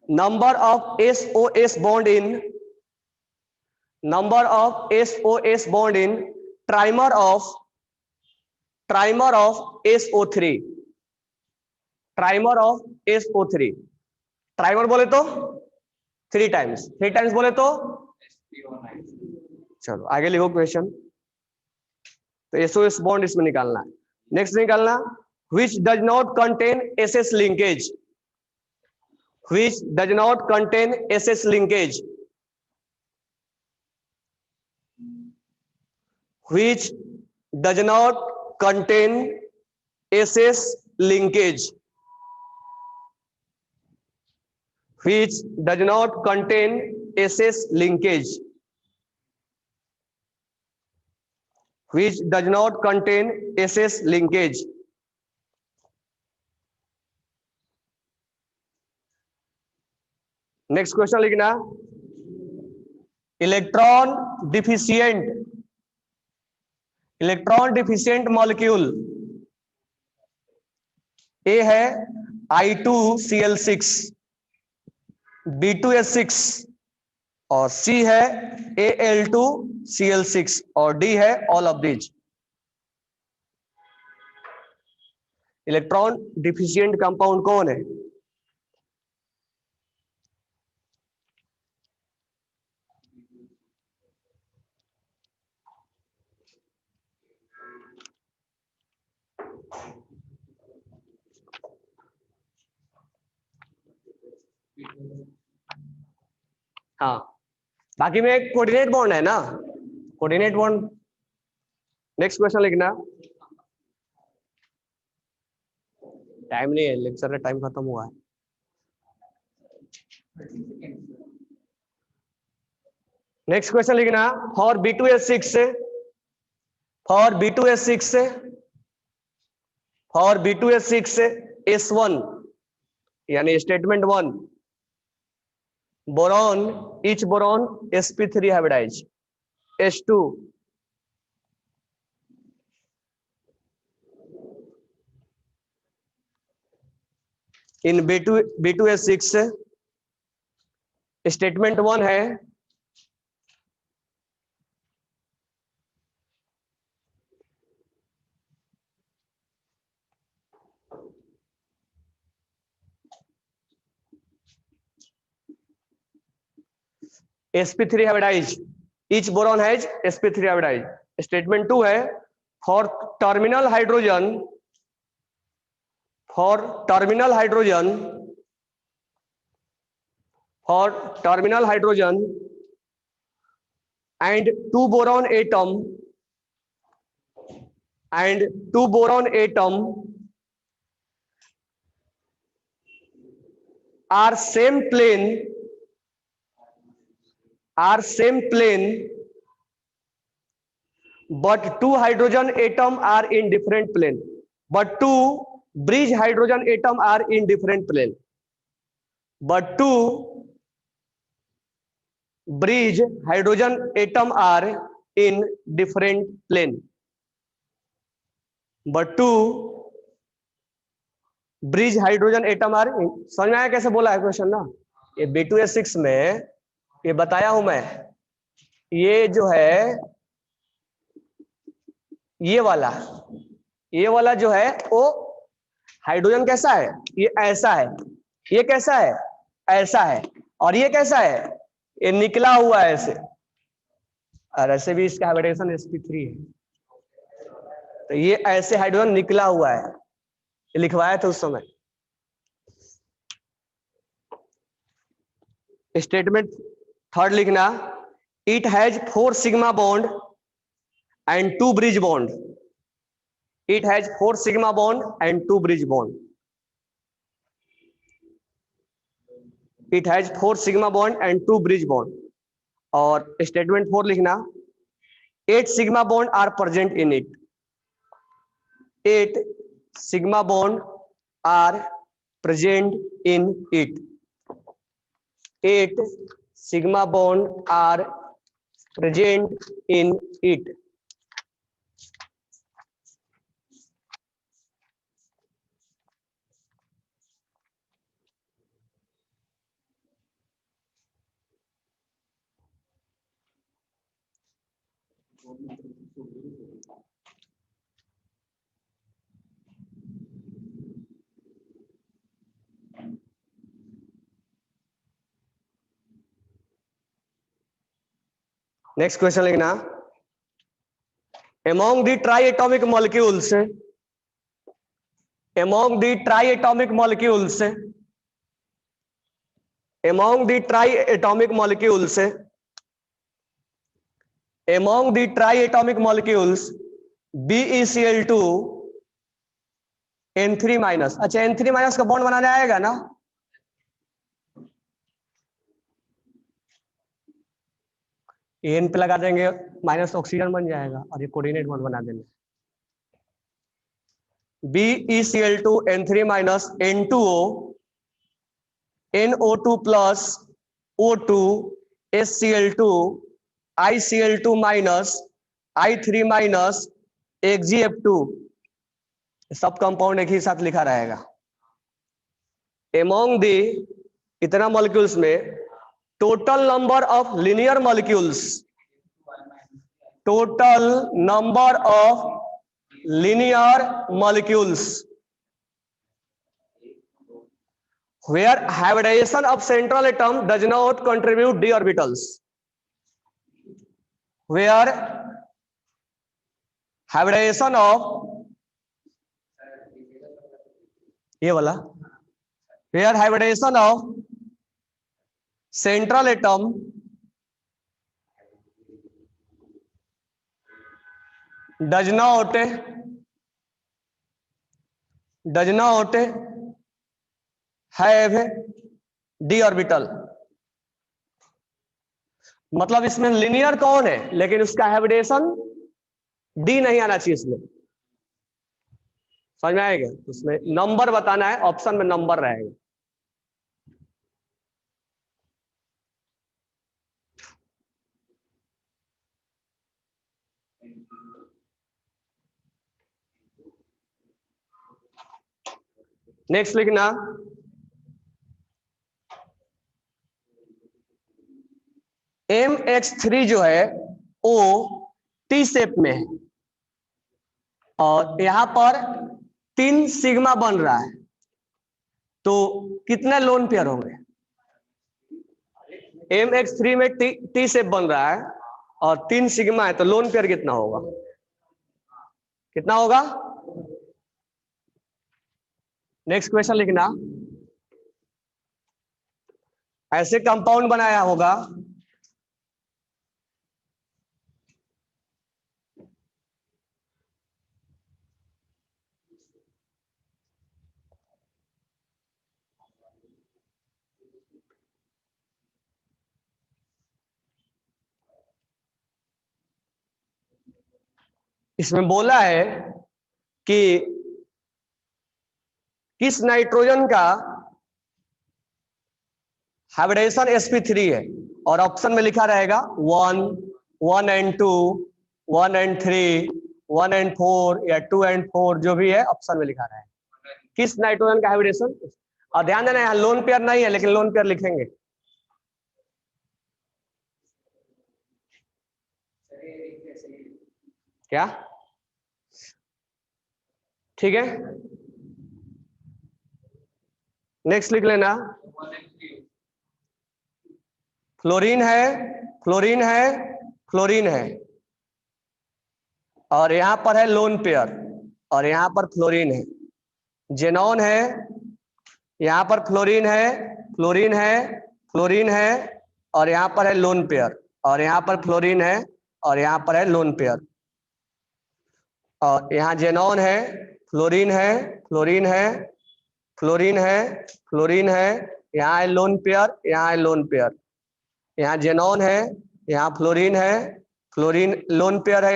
number of SOS bond in number of SOS bond in trimer of SO3 trimer of SO3। Trimer बोले तो 3 टाइम्स, 3 टाइम्स बोले तो चलो आगे लिखो क्वेश्चन। तो SOS बॉन्ड इसमें निकालना है। नेक्स्ट निकालना which does not contain SS linkage, which does not contain SS linkage, which does not contain SS linkage, which does not contain SS linkage, which does not contain SS linkage। Next question लिखना electron deficient molecule ए है I2Cl6, B2S6 और C है Al2Cl6 और D है all of these. Electron deficient compound कौन है? हाँ, बाकी में कोऑर्डिनेट बॉन्ड है ना, कोऑर्डिनेट बॉन्ड। नेक्स्ट क्वेश्चन लिखना। टाइम नहीं है, लेक्चर का टाइम खत्म हुआ है। नेक्स्ट क्वेश्चन लिखना। फॉर B2S6 से, फॉर B2S6 से, फॉर B2S6 से S1 यानी statement 1, boron, each boron sp3 hybridise, S2 in B2S6 से स्टेटमेंट 1 है sp3 hybridise, each boron has sp3 hybridise. Statement 2 है for terminal hydrogen, for terminal hydrogen, for terminal hydrogen and 2 boron atom and 2 boron atom are same plane, are same plane, but 2 hydrogen atom are in different plane, but 2 bridge hydrogen atom are in different plane, but 2 bridge hydrogen atom are in different plane, but 2 bridge hydrogen atom are. समझ में आया कैसे बोला है question ना? ये B2S6 में ये बताया हूं मैं, ये जो है ये वाला जो है वो हाइड्रोजन कैसा है, ये ऐसा है, ये कैसा है, ऐसा है, और ये कैसा है, ये निकला हुआ है ऐसे, और ऐसे भी इसका हाइब्रिडेशन sp3 है, तो ये ऐसे हाइड्रोजन निकला हुआ है, ये लिखवाया था उस समय। स्टेटमेंट 3 लिखना। It has 4 sigma bond and 2 bridge bond, it has 4 sigma bond and 2 bridge bond, it has 4 sigma bond and 2 bridge bond. और स्टेटमेंट 4 लिखना। 8 sigma bond are present in it, 8 sigma bond are present in it, 8 sigma bond are present in it। Next question लिखना। among the triatomic molecules, among the triatomic molecules, among the triatomic molecules, among the triatomic molecules BeCl2 N3 minus, अच्छा N3 minus का bond बनाने आएगा ना? N पे लगा देंगे, minus oxygen बन जाएगा और ये कोऑर्डिनेट बॉन्ड बना देंगे। BeCl2 N3 minus N2O NO2 plus O2 HCl2 ICl2 minus I3 minus XgF2, सब कंपाउंड एक ही साथ लिखा रहेगा। among the इतना मॉलिक्यूल्स में total number of linear molecules, total number of linear molecules where hybridization of central atom does not contribute d orbitals, where hybridization of ये वाला, where hybridization of central atom does not have d orbital. मतलब इसमें linear कौन है, लेकिन उसका habitation D नहीं आना चाहिए इसमें। समझ में आएगा? उसमें नंबर बताना है, ऑप्शन में नंबर रहेगा। नेक्स्ट लिखना, MX3 जो है वो टी शेप में है और यहां पर 3 सिग्मा बन रहा है, तो कितने लोन पेयर होंगे? MX3 में टी शेप बन रहा है और 3 सिग्मा है, तो लोन पेयर कितना होगा? कितना होगा? नेक्स्ट क्वेश्चन लिखना, ऐसे कंपाउंड बनाया होगा इसमें बोला है कि किस नाइट्रोजन का हाइब्रिडेशन sp3 है, और ऑप्शन में लिखा रहेगा 1, 1 and 2, 1 and 3, 1 and 4 या 2 and 4, जो भी है ऑप्शन में लिखा रहेगा किस नाइट्रोजन का हाइब्रिडेशन। और ध्यान देना यहाँ लोन पेयर नहीं है, लेकिन लोन पेयर लिखेंगे। क्या? ठीक है, नेक्स्ट लिख लेना, फ्लोरीन है, फ्लोरीन है, फ्लोरीन है, और यहां पर है लोन पेयर, और यहां पर फ्लोरीन है। जेनॉन है, यहां पर फ्लोरीन है, फ्लोरीन है, फ्लोरीन है, और यहां पर है लोन पेयर, और यहां पर फ्लोरीन है, और यहां पर है लोन पेयर। और यहाँ जेनॉन है, फ्लोरीन है, फ्लोरीन है, फ्लोरीन है, फ्लोरीन है, यहाँ है लोन पेयर, यहाँ है लोन पेयर। यहाँ जेनॉन है, यहाँ फ्लोरीन है, फ्लोरीन लोन पेयर है,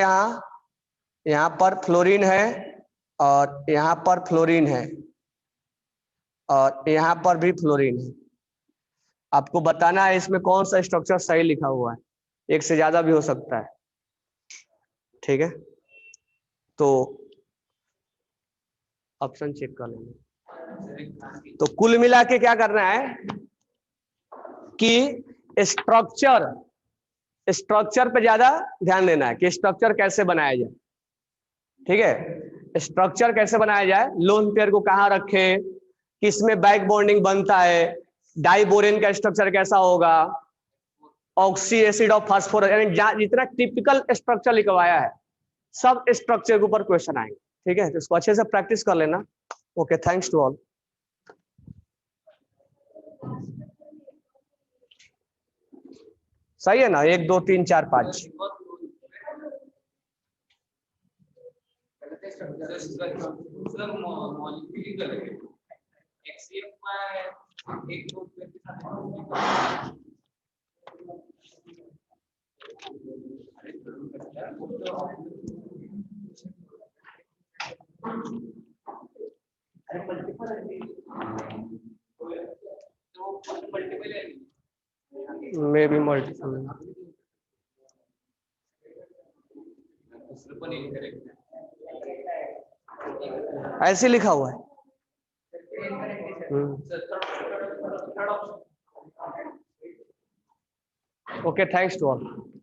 यहाँ पर फ्लोरीन है, और यहाँ पर फ्लोरीन है, और यहाँ पर भी फ्लोरीन है। आपको बताना है इसमें कौन सा स्ट्रक्चर सही लिखा हुआ है, एक से ज्यादा भी हो सकता है। ठीक है, तो ऑप्शन चेक कर लेंगे। तो कुल मिला के क्या करना है कि स्ट्रक्चर पे ज्यादा ध्यान देना है कि स्ट्रक्चर कैसे बनाया जाए। ठीक है, स्ट्रक्चर कैसे बनाया जाए, लोन पेयर को कहाँ रखे, किसमें बैक बॉन्डिंग बनता है, डाइबोरेन का स्ट्रक्चर कैसा होगा, ऑक्सी एसिड और फास्फोरस, यानी जितना टिपिकल स्ट्रक्चर लिखवाया है सब स्ट्रक्चर के ऊपर क्वेश्चन आएंगे। ठीक है, तो इसको अच्छे से प्रैक्टिस कर लेना। Okay, thanks to all. सही है ना? 1 2 3 4 5 मे बी मल्टीपल, ऐसे लिखा हुआ है। Okay, thanks to all.